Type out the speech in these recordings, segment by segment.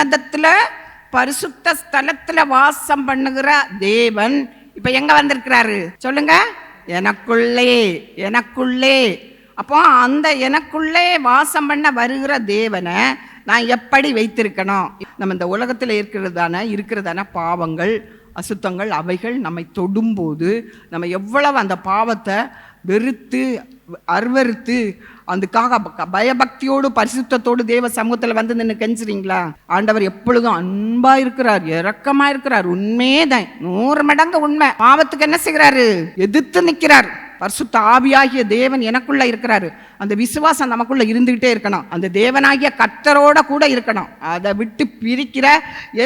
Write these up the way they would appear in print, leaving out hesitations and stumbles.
உன்னதத்துல பரிசுத்த ஸ்தலத்துல வாசம் பண்ணுகிற தேவன் இப்ப எங்க வந்திருக்கிறாரு சொல்லுங்க? எனக்குள்ளே. எனக்குள்ளே. அப்போ அந்த எனக்குள்ளே வாசம் பண்ண வருகிற தேவனை நான் எப்படி வைத்திருக்கணும்? நம்ம இந்த உலகத்தில் இருக்கிறதான பாவங்கள், அசுத்தங்கள், அவைகள் நம்மை தொடும்போது நம்ம எவ்வளவு அந்த பாவத்தை வெறுத்து அருவறுத்து அதுக்காக பயபக்தியோடு பரிசுத்தத்தோடு தேவ சமூகத்தில் வந்து நின்று கெஞ்சுறீங்களா? ஆண்டவர் எப்பொழுதும் அன்பா இருக்கிறார், இரக்கமா இருக்கிறார். உண்மையேதான், 100 மடங்கு உண்மை. பாவத்துக்கு என்ன செய்கிறாரு? எதிர்த்து நிற்கிறார். பரிசுத்த ஆவியாகிய தேவன் எனக்குள்ள இருக்கிறாரு. அந்த விசுவாசம் நமக்குள்ள இருந்துகிட்டே இருக்கணும். அந்த தேவனாகிய கர்த்தரோட கூட இருக்கணும். அதை விட்டு பிரிக்கிற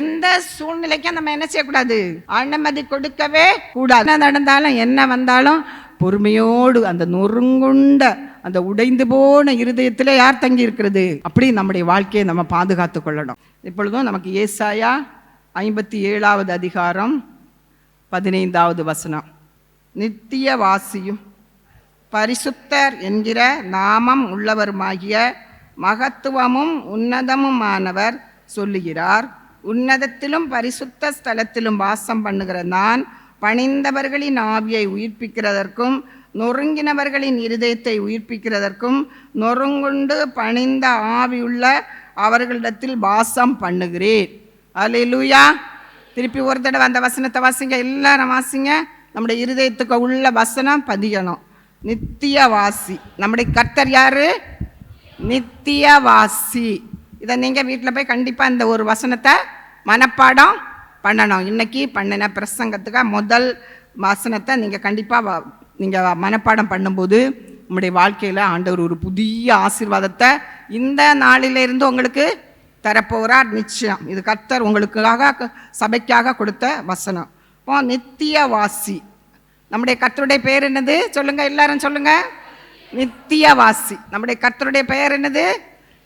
எந்த சூழ்நிலைக்கும் நம்ம என்ன செய்யக்கூடாது? அனுமதி கொடுக்கவே கூடாது. என்ன நடந்தாலும் என்ன வந்தாலும் பொறுமையோடு அந்த நொறுங்குண்ட அந்த உடைந்து போன இருதயத்திலே யார் தங்கி இருக்கிறது? அப்படி நம்முடைய வாழ்க்கையை நம்ம பாதுகாத்து கொள்ளணும். இப்பொழுதும் நமக்கு ஏசாயா 57வது அதிகாரம் 15வது வசனம். நித்திய வாசியும் பரிசுத்தர் என்கிற நாமம் உள்ளவருமாகிய மகத்துவமும் உன்னதமுமானவர் சொல்லுகிறார், உன்னதத்திலும் பரிசுத்த ஸ்தலத்திலும் வாசம் பண்ணுகிற நான் பணிந்தவர்களின் ஆவியை உயிர்ப்பிக்கிறதற்கும் நொறுங்கினவர்களின் இருதயத்தை உயிர்ப்பிக்கிறதற்கும் நொறுங்குண்டு பணிந்த ஆவியுள்ள அவர்களிடத்தில் வாசம் பண்ணுகிறேன். அல்லேலூயா. திருப்பி ஒரு தடவை அந்த வசனத்தை வாசிங்க, எல்லாரும் வாசிங்க. நம்முடைய இருதயத்துக்கு உள்ள வசனம் பதியணும். நித்திய வாசி. நம்முடைய கர்த்தர் யாரு? நித்திய வாசி. இதை நீங்கள் வீட்டில் போய் கண்டிப்பாக இந்த ஒரு வசனத்தை மனப்பாடம் பண்ணணும். இன்னைக்கு பண்ணின பிரசங்கத்துக்கு முதல் வசனத்தை நீங்கள் கண்டிப்பாக நீங்கள் மனப்பாடம் பண்ணும்போது உங்களுடைய வாழ்க்கையில் ஆண்டவர் ஒரு புதிய ஆசீர்வாதத்தை இந்த நாளிலிருந்து உங்களுக்கு தரப்போகிறார் நிச்சயம். இது கர்த்தர் உங்களுக்காக சபைக்காக கொடுத்த வசனம். இப்போ நித்திய வாசி. நம்முடைய கர்த்தருடைய பெயர் என்னது சொல்லுங்க? எல்லாரும் சொல்லுங்க. நித்திய வாசி. நம்முடைய கர்த்தருடைய பெயர் என்னது?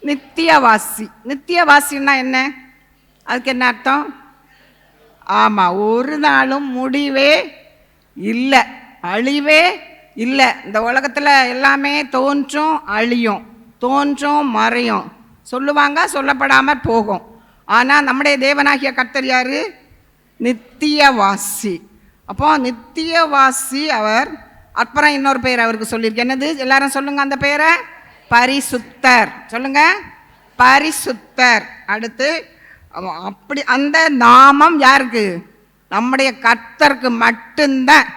நித்திய வாசி. நித்திய வாசின்னா என்ன? அதுக்கு என்ன அர்த்தம்? ஆமாம், ஒரு நாளும் முடிவே இல்லை, அழிவே இல்லை. இந்த உலகத்தில் எல்லாமே தோன்றும் அழியும், தோன்றும் மறையும், சொல்லுவாங்க, சொல்லப்படாமல் போகும். ஆனால் நம்முடைய தேவனாகிய கர்த்தர் யாரு? நித்தியவாசி. அப்போ நித்தியவாசி அவர். அப்புறம் இன்னொரு பெயர் அவருக்கு சொல்லியிருக்கு. என்னது? எல்லாரும் சொல்லுங்க அந்த பெயரை. பரிசுத்தர். சொல்லுங்க, பரிசுத்தர். அடுத்து அப்படி அந்த நாமம் யாருக்கு? நம்முடைய கர்த்தருக்கு மட்டும்தான்.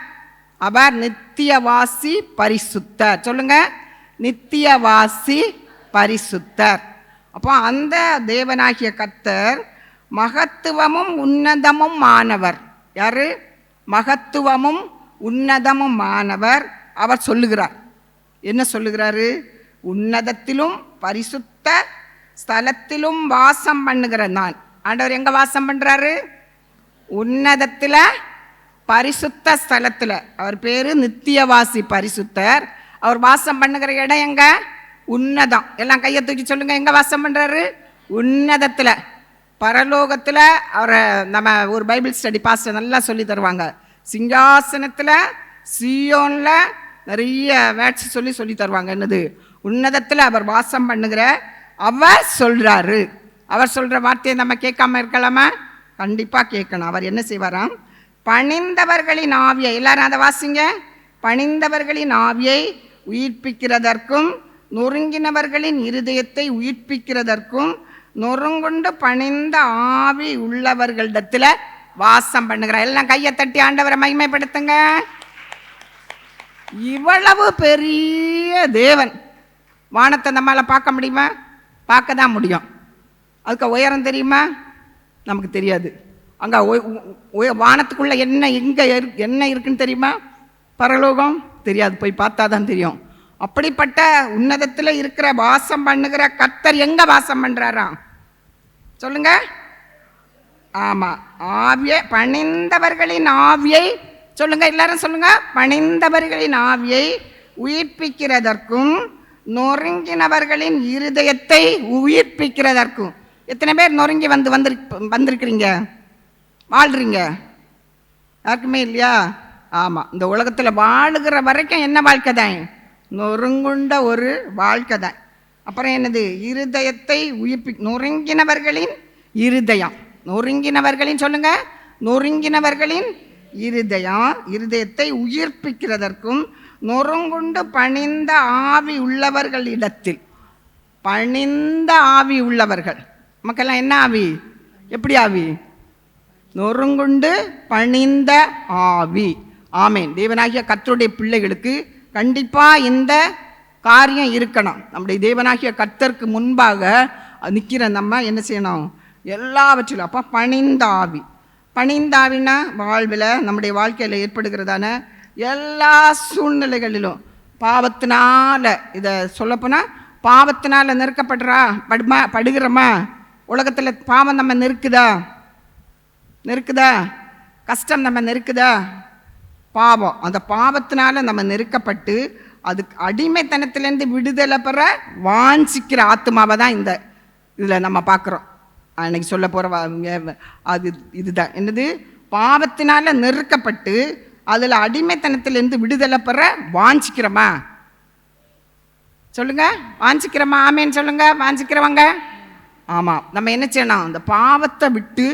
அவர் நித்தியவாசி பரிசுத்தர். சொல்லுங்க, நித்தியவாசி பரிசுத்தர். அப்போ அந்த தேவனாகிய கர்த்தர் மகத்துவமும் உன்னதமும் ஆனவர். யாரு? மகத்துவமும் உன்னதமும் ஆனவர். அவர் சொல்லுகிறார். என்ன சொல்லுகிறாரு? உன்னதத்திலும் பரிசுத்த ஸ்தலத்திலும் வாசம் பண்ணுகிற நான். ஆண்டவர் எங்க வாசம் பண்றாரு? உன்னதத்தில், பரிசுத்த ஸ்தலத்தில். அவர் பேரு நித்தியவாசி பரிசுத்தர். அவர் வாசம் பண்ணுகிற இடம் எங்க? உன்னதம். எல்லாம் கையை தூக்கி சொல்லுங்க, எங்க வாசம் பண்றாரு? உன்னதத்தில், பரலோகத்தில். அவரை நம்ம ஒரு பைபிள் ஸ்டடி பாஸ்டர் நல்லா சொல்லி தருவாங்க. சிங்காசனத்தில், சீயோனில் நிறைய வேட்ஸ் சொல்லி தருவாங்க. என்னது? உன்னதத்தில் அவர் வாசம் பண்ணுகிற அவர் சொல்றாரு. அவர் சொல்ற வார்த்தையை நம்ம கேட்காம இருக்கலாமா? கண்டிப்பா கேட்கணும். அவர் என்ன செய்வாராம்? பணிந்தவர்களின் ஆவியை. எல்லாரும் அதை வாசிங்க. பணிந்தவர்களின் ஆவியை உயிர்ப்பிக்கிறதற்கும் நொறுங்கினவர்களின் இருதயத்தை உயிர்ப்பிக்கிறதற்கும் நொறுங்குண்டு பணிந்த ஆவி உள்ளவர்களிடத்துல வாசம் பண்ணுகிறார். எல்லாம் கையை தட்டி ஆண்டவரை மகிமைப்படுத்துங்க. இவ்வளவு பெரிய தேவன் வானத்தை நம்மளால பார்க்க முடியுமா? பார்க்க தான் முடியும். அதுக்கு உயரம் தெரியுமா? நமக்கு தெரியாது. அங்கே வானத்துக்குள்ள என்ன இருக்குன்னு தெரியுமா? பரலோகம் தெரியாது, போய் பார்த்தா தான் தெரியும். அப்படிப்பட்ட உன்னதத்தில் இருக்கிற வாசம் பண்ணுகிற கர்த்தர் எங்க வாசம் பண்றாராம்? சொல்லுங்க. ஆமா, ஆவியை, பணிந்தவர்களின் ஆவியை. சொல்லுங்க, எல்லாரும் சொல்லுங்க. பணிந்தவர்களின் ஆவியை உயிர்ப்பிக்கிறதற்கும் நொறுங்கினவர்களின் இருதயத்தை உயிர்ப்பிக்கிறதற்கும். எத்தனை பேர் நொறுங்கி வந்திருக்கிறீங்க, வாழ்றீங்க? யாருக்குமே இல்லையா? ஆமாம், இந்த உலகத்தில் வாழுகிற வரைக்கும் என்ன வாழ்க்கை தான்? நொறுங்குண்ட ஒரு வாழ்க்கை தான். அப்புறம் என்னது? இருதயத்தை நொறுங்கினவர்களின் இருதயம். நொறுங்கினவர்களின் சொல்லுங்க, நொறுங்கினவர்களின் இருதயத்தை உயிர்ப்பிக்கிறதற்கும் நொறுங்குண்டு பணிந்த ஆவி உள்ளவர்களிடத்தில். பணிந்த ஆவி உள்ளவர்கள் மக்கள்லாம் என்ன ஆவி? எப்படி ஆவி? நொறுங்குண்டு பணிந்த ஆவி. ஆமேன். தேவனாகிய கர்த்தருடைய பிள்ளைகளுக்கு கண்டிப்பாக இந்த காரியம் இருக்கணும். நம்முடைய தேவனாகிய கர்த்தருக்கு முன்பாக நிற்கிற நம்ம என்ன செய்யணும்? எல்லாவற்றிலும். அப்போ பணிந்த ஆவி. பணிந்த ஆவின்னா வாழ்வில் நம்முடைய வாழ்க்கையில் ஏற்படுகிறதான எல்லா சூழ்நிலைகளிலும் பாவத்தினால, இதை சொல்லப்போனால் பாவத்தினால படுகிறோமா? உலகத்தில் பாவம் நம்ம நெருக்குதா? கஷ்டம் நம்ம நெருக்குதா? பாவம், அந்த பாவத்தினால நம்ம நெருக்கப்பட்டு அதுக்கு அடிமைத்தனத்திலேருந்து விடுதலை பெற வாஞ்சிக்கிற ஆத்மாவை தான் இந்த இதில் நம்ம பார்க்குறோம். அன்னைக்கு சொல்ல போகிற அது இதுதான். என்னது? பாவத்தினால நெருக்கப்பட்டு அதில் அடிமைத்தனத்திலேருந்து விடுதலை பெற வாஞ்சிக்கிறோமா? சொல்லுங்க, வாஞ்சிக்கிறோமா? ஆமேன்னு சொல்லுங்க. வாஞ்சிக்கிறவங்க ஆமாம். நம்ம என்ன செய்யணும்? அந்த பாவத்தை விட்டு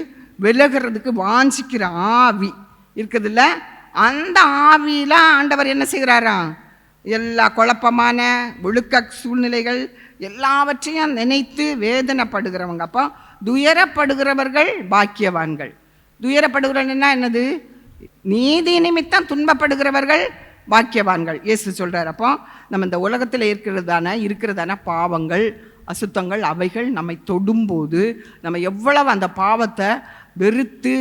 விலகிறதுக்கு வாஞ்சிக்கிற ஆவி இருக்குதுல்ல, அந்த ஆவியில ஆண்டவர் என்ன செய்கிறாரா? எல்லா குழப்பமான ஒழுக்க சூழ்நிலைகள் எல்லாவற்றையும் நினைத்து வேதனைப்படுகிறவங்க. அப்போ துயரப்படுகிறவர்கள் பாக்கியவான்கள். துயரப்படுகிறவர்கள்னா என்னது? நீதி நிமித்தம் துன்பப்படுகிறவர்கள் பாக்கியவான்கள் இயேசு சொல்கிறார். அப்போ நம்ம இந்த உலகத்தில் இருக்கிறதான பாவங்கள், அசுத்தங்கள், அவைகள் நம்மை தொடும்போது நம்ம எவ்வளவு அந்த பாவத்தை வெறுத்து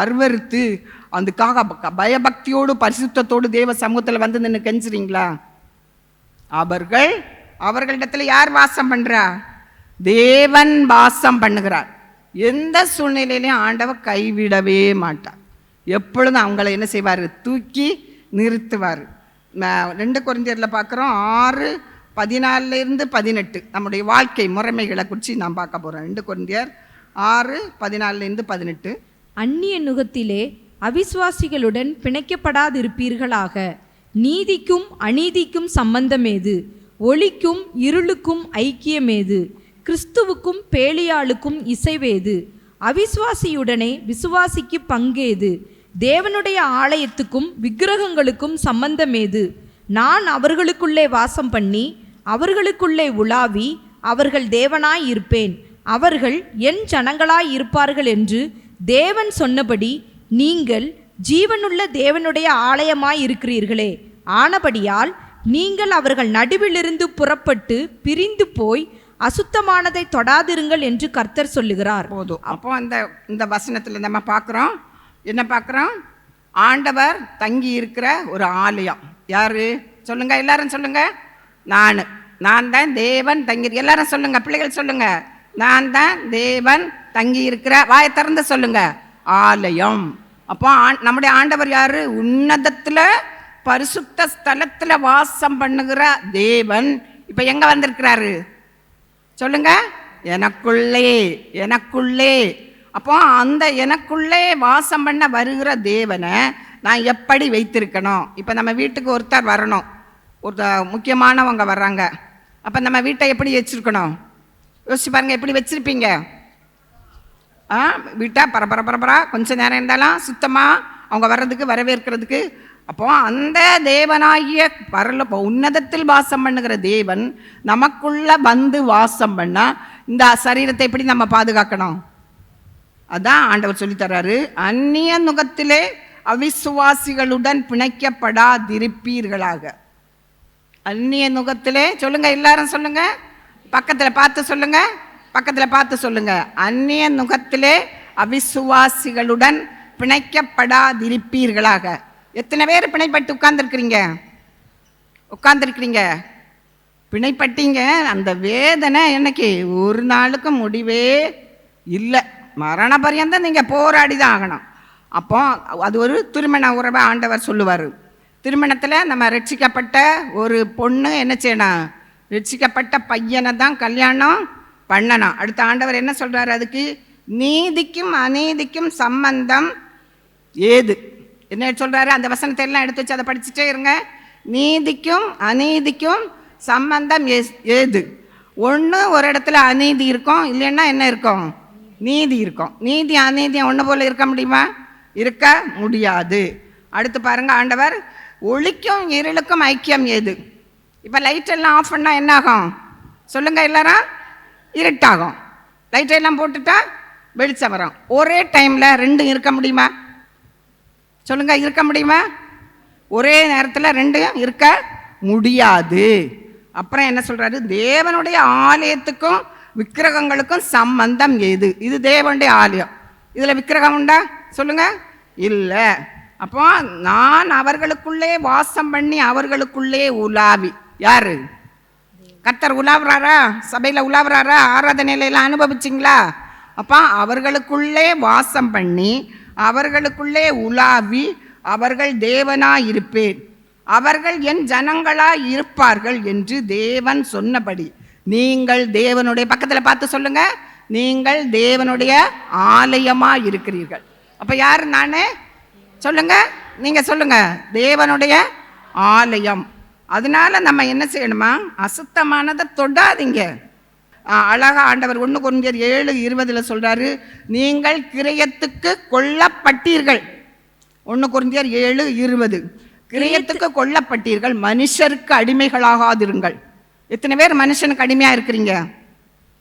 அருவறுத்து அதுக்காக பயபக்தியோடு பரிசுத்தத்தோடு தேவ சமூகத்தில் வந்து நின்று கெஞ்சுறீங்களா? அவர்களிடத்தில் யார் வாசம் பண்ணுறா? தேவன் வாசம் பண்ணுகிறார். எந்த சூழ்நிலையிலையும் ஆண்டவர் கைவிடவே மாட்டார். எப்பொழுதும் அவங்கள என்ன செய்வார்? தூக்கி நிறுத்துவார். 2 கொரிந்தியரில் பார்க்குறோம் 6:14-18 நம்முடைய வாழ்க்கை முறைமைகளை குறித்து நாம் பார்க்க போகிறோம். 2 கொரிந்தியர் 6:14-18. அந்நிய நுகத்திலே அவிசுவாசிகளுடன் பிணைக்கப்படாதிருப்பீர்களாக. நீதிக்கும் அநீதிக்கும் சம்பந்தமேது? ஒளிக்கும் இருளுக்கும் ஐக்கியமேது? கிறிஸ்துவுக்கும் பேலியாளுக்கும் இசைவேது? அவிசுவாசியுடனே விசுவாசிக்கு பங்கேது? தேவனுடைய ஆலயத்துக்கும் விக்கிரகங்களுக்கும் சம்பந்தமேது? நான் அவர்களுக்குள்ளே வாசம் பண்ணி அவர்களுக்குள்ளே உலாவி அவர்கள் தேவனாய் இருப்பேன், அவர்கள் என் ஜனங்களாய் இருப்பார்கள் என்று தேவன் சொன்னபடி நீங்கள் ஜீவனுள்ள தேவனுடைய ஆலயமாய் இருக்கிறீர்களே. ஆனபடியால் நீங்கள் அவர்கள் நடுவிலிருந்து புறப்பட்டு பிரிந்து போய் அசுத்தமானதை தொடாதிருங்கள் என்று கர்த்தர் சொல்லுகிறார். போதும். அப்போ இந்த வசனத்தில் நம்ம பார்க்குறோம், என்ன பார்க்குறோம்? ஆண்டவர் தங்கி இருக்கிற ஒரு ஆலயம். யாரு சொல்லுங்க? எல்லாரும் சொல்லுங்க. நான் தான் தேவன் தங்கி. எல்லாரும் சொல்லுங்க, பிள்ளைகள் சொல்லுங்க. நான் தான் தேவன் தங்கி இருக்கிற, வாயை திறந்து சொல்லுங்க, ஆலயம். அப்போ நம்முடைய ஆண்டவர் யாரு? உன்னதத்தில் பரிசுத்த ஸ்தலத்தில் வாசம் பண்ணுகிற தேவன். இப்போ எங்க வந்திருக்கிறாரு சொல்லுங்க? எனக்குள்ளே. அப்போ அந்த எனக்குள்ளே வாசம் பண்ண வருகிற தேவனை நான் எப்படி வைத்திருக்கணும்? இப்போ நம்ம வீட்டுக்கு ஒருத்தர் வரணும், முக்கியமானவங்க வர்றாங்க. அப்போ நம்ம வீட்டை எப்படி வச்சிருக்கணும்? யோசிச்சு பாருங்க, எப்படி வச்சிருப்பீங்க? வீட்டை பரபரா கொஞ்சம் நேரம் இருந்தாலும் சுத்தமாக அவங்க வர்றதுக்கு வரவேற்கிறதுக்கு. அப்போ அந்த தேவனாகிய உன்னதத்தில் வாசம் பண்ணுகிற தேவன் நமக்குள்ள வந்து வாசம் பண்ணா இந்த சரீரத்தை எப்படி நம்ம பாதுகாக்கணும்? அதான் ஆண்டவர் சொல்லித்தர்றாரு. அந்நிய நுகத்திலே அவிசுவாசிகளுடன் பிணைக்கப்படாதிருப்பீர்களாக. அந்நிய நுகத்திலே சொல்லுங்க, எல்லாரும் சொல்லுங்க, பக்கத்தில் பார்த்து சொல்லுங்க. அந்நிய நுகத்திலே அவிசுவாசிகளுடன் பிணைக்கப்படாதிருப்பீர்களாக. எத்தனை பேர் பிணைப்பட்டு உட்கார்ந்துருக்கிறீங்க? பிணைப்பட்டீங்க. அந்த வேதனை என்னைக்கு? ஒரு நாளுக்கு முடிவே இல்லை. மரண பரியந்தம் நீங்கள் போராடி தான் ஆகணும். அப்போ அது ஒரு திருமண உறவை ஆண்டவர் சொல்லுவார். திருமணத்தில் நம்ம ரட்சிக்கப்பட்ட ஒரு பொண்ணு என்ன செய்யணும்? ரட்சிக்கப்பட்ட பையனை தான் கல்யாணம் பண்ணணும். அடுத்த ஆண்டவர் என்ன சொல்கிறாரு? அதுக்கு நீதிக்கும் அநீதிக்கும் சம்பந்தம் ஏது? என்ன சொல்கிறாரு? அந்த வசனத்தை எல்லாம் எடுத்து வச்சு அதை படிச்சுட்டே இருங்க. நீதிக்கும் அநீதிக்கும் சம்பந்தம் ஏது? ஒன்று ஒரு இடத்துல அநீதி இருக்கும், இல்லைன்னா என்ன இருக்கும்? நீதி இருக்கும். நீதி அநீதியம் ஒன்று போல இருக்க முடியுமா? இருக்க முடியாது. அடுத்து பாருங்க, ஆண்டவர் ஒளிக்கும் இருளுக்கும் ஐக்கியம் ஏது? இப்போ லைட்டெல்லாம் ஆஃப் பண்ணால் என்ன ஆகும் சொல்லுங்க எல்லாரும்? இருட்டாகும். லைட்டெல்லாம் போட்டுட்டா வெளிச்சம் வரும். ஒரே டைமில் ரெண்டும் இருக்க முடியுமா சொல்லுங்க? இருக்க முடியுமா? ஒரே நேரத்தில் ரெண்டும் இருக்க முடியாது. அப்புறம் என்ன சொல்றாரு? தேவனுடைய ஆலயத்துக்கும் விக்கிரகங்களுக்கும் சம்பந்தம் ஏது? இது தேவனுடைய ஆலயம், இதில் விக்கிரகம் உண்டா சொல்லுங்க? இல்லை. அப்போ நான் அவர்களுக்குள்ளே வாசம் பண்ணி அவர்களுக்குள்ளே உலாவி. யாரு? கர்த்தர் உலாவுறாரா? சபையில் உலாவுறாரா? ஆராதனையில எல்லாம் அனுபவிச்சிங்களா? அப்போ அவர்களுக்குள்ளே வாசம் பண்ணி அவர்களுக்குள்ளே உலாவி அவர்கள் தேவனாய் இருப்பேன், அவர்கள் என் ஜனங்களாய் இருப்பார்கள் என்று தேவன் சொன்னபடி நீங்கள் தேவனுடைய, பக்கத்தில் பார்த்து சொல்லுங்க, நீங்கள் தேவனுடைய ஆலயமாய் இருக்கிறீர்கள். அப்போ யார்? நானே சொல்லுங்க, நீங்க சொல்லுங்க, தேவனுடைய ஆலயம். அதனால நம்ம என்ன செய்யணுமா? அசுத்தமானதை தொடாதீங்க. அழகா ஆண்டவர் 1 கொரிந்தியர் 7:20 சொல்றாரு, நீங்கள் கிரயத்துக்கு கொல்லப்பட்டீர்கள். 1 கொரிந்தியர் 7:20 கிரயத்துக்கு கொல்லப்பட்டீர்கள், மனுஷருக்கு அடிமைகளாகாதிருங்கள். எத்தனை பேர் மனுஷனுக்கு அடிமையா இருக்கிறீங்க?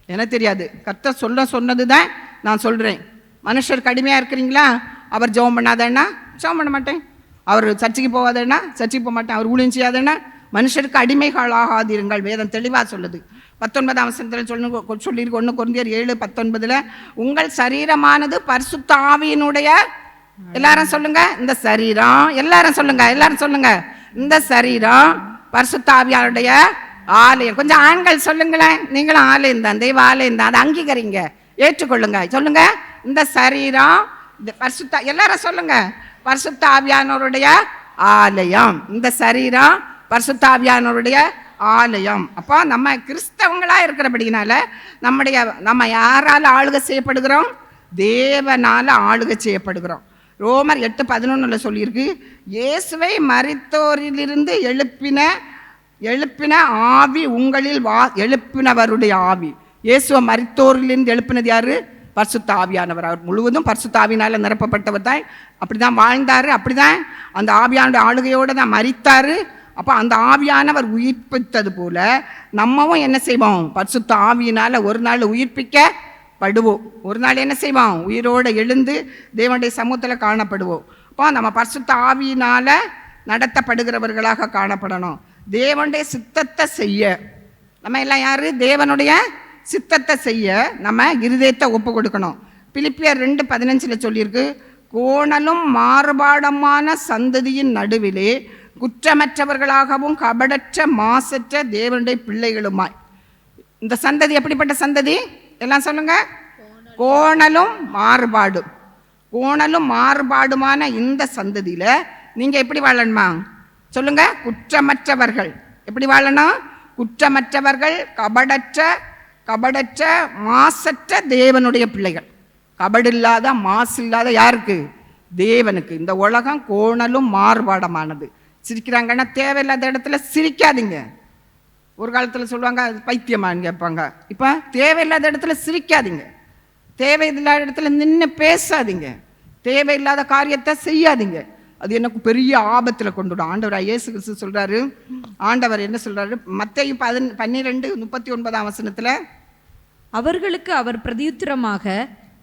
எனக்கு தெரியாது, கர்த்தர் சொன்னது தான் நான் சொல்றேன். மனுஷருக்கு அடிமையா இருக்கிறீங்களா? அவர் ஜெபம் பண்ணாதேன்னா ஜெபம் பண்ண மாட்டேன், அவர் சர்ச்சைக்கு போகாதேன்னா சர்ச்சைக்கு போக மாட்டேன், அவர் ஊழியம் செய்யாதேன்னா மனுஷருக்கு அடிமைகளாகாதிருங்கள். வேதம் தெளிவாக சொல்லுது. 19ஆம் வசனத்தில் சொல்லியிருக்கு 1 கொரிந்தியர் 7:19 உங்கள் சரீரமானது பரிசுத்த ஆவியினுடைய, எல்லாரும் சொல்லுங்க, இந்த சரீரம், எல்லாரும் சொல்லுங்க, எல்லாரும் சொல்லுங்க, இந்த சரீரம் பரிசுத்த ஆவியாருடைய ஆலயம். கொஞ்சம் ஆண்கள் சொல்லுங்களேன், நீங்களும் ஆலயம் தான், தெய்வ ஆலயம் தான், அதை அங்கீகரிங்க, ஏற்றுக்கொள்ளுங்க. சொல்லுங்க, இந்த சரீரம் பரிசுத்த, எல்லாரும் சொல்லுங்க, பரிசுத்த ஆவியானவருடைய ஆலயம். இந்த சரீரம் பரிசுத்த ஆவியானவருடைய ஆலயம். அப்போ நம்ம கிறிஸ்தவங்களா இருக்கிறபடினால நம்ம யாரால ஆளுகை செய்யப்படுகிறோம்? தேவனால ஆளுகை செய்யப்படுகிறோம். ரோமர் 8:11 சொல்லியிருக்கு, இயேசுவை மரித்தோரிலிருந்து எழுப்பின ஆவி உங்களில் எழுப்பினவருடைய ஆவி. இயேசுவை மரித்தோரிலிருந்து எழுப்பினது யாரு? பரிசுத்த ஆவியானவர். அவர் முழுவதும் பரிசுத்த ஆவியினால நிரப்பப்பட்டவர் தான். அப்படிதான் வாழ்ந்தாரு, அப்படிதான் அந்த ஆவியானுடைய ஆளுகையோடு தான் மரித்தாரு. அப்போ அந்த ஆவியானவர் உயிர்ப்பித்தது போல நம்மவும் என்ன செய்வோம்? பரிசுத்த ஆவியினால ஒரு நாள் உயிர்ப்பிக்கப்படுவோம். ஒரு நாள் என்ன செய்வோம்? உயிரோடு எழுந்து தேவனுடைய சமூகத்தில் காணப்படுவோம். அப்போ நம்ம பரிசுத்த ஆவியினால நடத்தப்படுகிறவர்களாக காணப்படணும். தேவனுடைய சித்தத்தை செய்ய நம்ம எல்லாம் யாரு? தேவனுடைய சித்தத்தை செய்ய நம்ம இருதயத்தை ஒப்பு கொடுக்கணும். பிலிப்பியர் 2:15 சொல்லியிருக்கு, கோணலும் மாறுபாடமான சந்ததியின் நடுவிலே குற்றமற்றவர்களாகவும் கபடற்ற மாசற்ற தேவனுடைய பிள்ளைகளுமாய். இந்த சந்ததி எப்படிப்பட்ட சந்ததி? எல்லாம் சொல்லுங்க. கோணலும் மாறுபாடுமான இந்த சந்ததியில நீங்க எப்படி வாழணுமா சொல்லுங்க? குற்றமற்றவர்கள். எப்படி வாழணும்? குற்றமற்றவர்கள், கபடற்ற மாசற்ற தேவனுடைய பிள்ளைகள். கபடு இல்லாத, மாசு இல்லாத யாருக்கு? தேவனுக்கு. இந்த உலகம் கோணலும் மாறுபாடமானது. சிரிக்கிறாங்கன்னா தேவையில்லாத இடத்துல சிரிக்காதீங்க. ஒரு காலத்தில் சொல்லுவாங்க பைத்தியமான்னு கேட்பாங்க. இப்போ தேவையில்லாத இடத்துல சிரிக்காதீங்க, தேவையில்லாத இடத்துல நின்று பேசாதீங்க, தேவையில்லாத காரியத்தை செய்யாதீங்க. அது எனக்கு பெரிய ஆபத்தில் கொண்டுடும். ஆண்டவர் இயேசு கிறிஸ்து சொல்றாரு, ஆண்டவர் என்ன சொல்றாரு? மத்தேயு 12:39 அவர்களுக்கு அவர் பிரதியுத்தரமாக,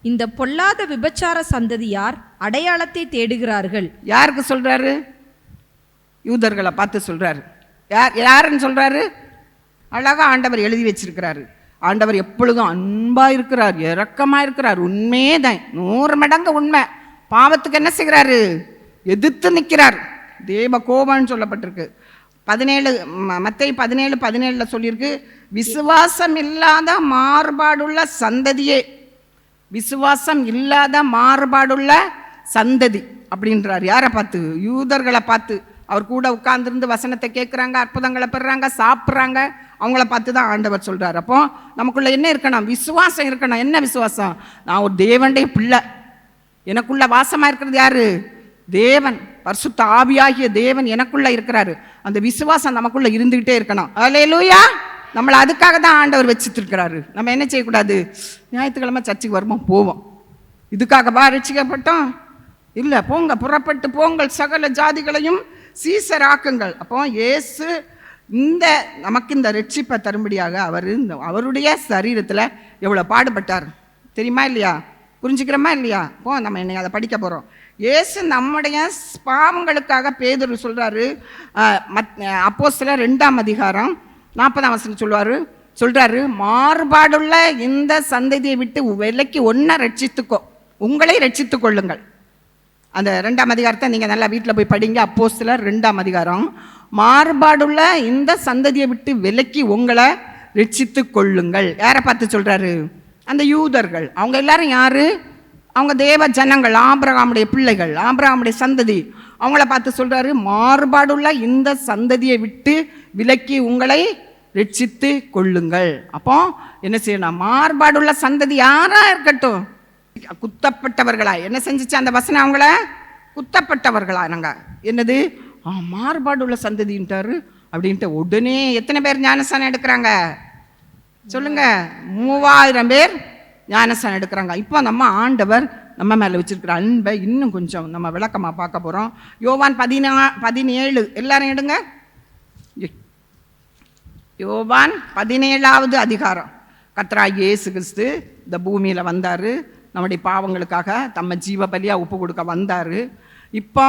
இந்த பொல்லாத விபச்சார சந்ததியார் அடையாளத்தை தேடுகிறார்கள். யாருக்கு சொல்றாரு? யூதர்களை பார்த்து சொல்றாரு. யாருன்னு சொல்றாரு? அழகா ஆண்டவர் எழுதி வச்சிருக்கிறாரு. ஆண்டவர் எப்பொழுதும் அன்பா இருக்கிறார், இரக்கமா இருக்கிறார். உண்மையே தான், 100 மடங்கு உண்மை. பாவத்துக்கு என்ன செய்கிறாரு? எதிர்த்து நிற்கிறார். தேவ கோபம்னு சொல்லப்பட்டிருக்கு. மத்தேயு 17:17 சொல்லியிருக்கு, விசுவாசம் இல்லாத மாறுபாடுள்ள சந்ததியே, விசுவாசம் இல்லாத மாறுபாடுள்ள சந்ததி அப்படின்றார். யாரை பார்த்து? யூதர்களை பார்த்து. அவர் கூட உட்கார்ந்துருந்து வசனத்தை கேட்குறாங்க, அற்புதங்களை பெறுறாங்க, சாப்பிட்றாங்க. அவங்கள பார்த்து தான் ஆண்டவர் சொல்றார். அப்போ நமக்குள்ள என்ன இருக்கணும்? விசுவாசம் இருக்கணும். என்ன விசுவாசம்? நான் ஒரு தேவனுடைய பிள்ளை, எனக்குள்ள வாசமா இருக்கிறது யாரு? தேவன், பரிசுத்த ஆவியாகிய தேவன் எனக்குள்ள இருக்கிறாரு. அந்த விசுவாசம் நமக்குள்ள இருந்துகிட்டே இருக்கணும். அல்லேலூயா. நம்மளை அதுக்காக தான் ஆண்டவர் வச்சுருக்கிறாரு. நம்ம என்ன செய்யக்கூடாது? ஞாயிற்றுக்கிழமை சர்ச்சுக்கு வருவோம், போவோம். இதுக்காகவா ரட்சிக்கப்பட்டோம்? இல்லை. போங்க, புறப்பட்டு போங்கள், சகல ஜாதிகளையும் சீசராக்குங்கள். அப்போ இயேசு நமக்கு இந்த ரட்சிப்பை தரும்படியாக அவருடைய சரீரத்தில் எவ்வளோ பாடுபட்டார் தெரியுமா இல்லையா? புரிஞ்சுக்கிறோமா இல்லையா? அப்போ நம்ம இன்னைக்கு அதை படிக்க போகிறோம். இயேசு நம்முடைய பாவங்களுக்காக பேதுரு சொல்கிறாரு. அப்போஸ்தலர் 2ஆம் அதிகாரம் 40ஆம் வசனம் சொல்கிறாரு, மாறுபாடுள்ள இந்த சந்ததியை விட்டு விலக்கி ரட்சித்துக்கோ, உங்களை ரட்சித்து கொள்ளுங்கள். அந்த 2ஆம் அதிகாரத்தை நீங்கள் நல்லா வீட்டில் போய் படிங்க. அப்போஸ்தலர் 2ஆம் அதிகாரம். மாறுபாடுள்ள இந்த சந்ததியை விட்டு விலக்கி உங்களை ரட்சித்து கொள்ளுங்கள். யாரை பார்த்து சொல்கிறாரு? அந்த யூதர்கள். அவங்க எல்லாரும் யாரு? அவங்க தேவ ஜனங்கள், ஆபிரகாமுடைய பிள்ளைகள், ஆபிரகாமுடைய சந்ததி. அவங்கள பார்த்து சொல்கிறாரு, மாறுபாடுள்ள இந்த சந்ததியை விட்டு விலக்கி உங்களை ரட்சித்து கொள்ளுங்கள். அப்போ என்ன செய்யணும்? மாறுபாடுள்ள சந்ததி யாரா இருக்கட்டும், குத்தப்பட்டவர்களா. என்ன செஞ்சிச்சு அந்த வசனம்? அவங்கள குத்தப்பட்டவர்களா. நாங்கள் என்னது மாறுபாடுள்ள சந்ததின்ட்டாரு அப்படின்ட்டு உடனே எத்தனை பேர் ஞானஸ்தானம் எடுக்கிறாங்க சொல்லுங்க? 3000 பேர் ஞானஸ்தானம் எடுக்கிறாங்க. இப்போ நம்ம ஆண்டவர் நம்ம மேலே வச்சிருக்கிற அன்பை இன்னும் கொஞ்சம் நம்ம விளக்கமாக பார்க்க போகிறோம். யோவான் 17 எல்லாரும் எடுங்க. யோவான் 17ஆவது அதிகாரம். கர்த்தராகிய இயேசு கிறிஸ்து இந்த பூமியில் வந்தார், நம்முடைய பாவங்களுக்காக தம்ம ஜீவ பலியாக ஒப்பு கொடுக்க வந்தார். இப்போ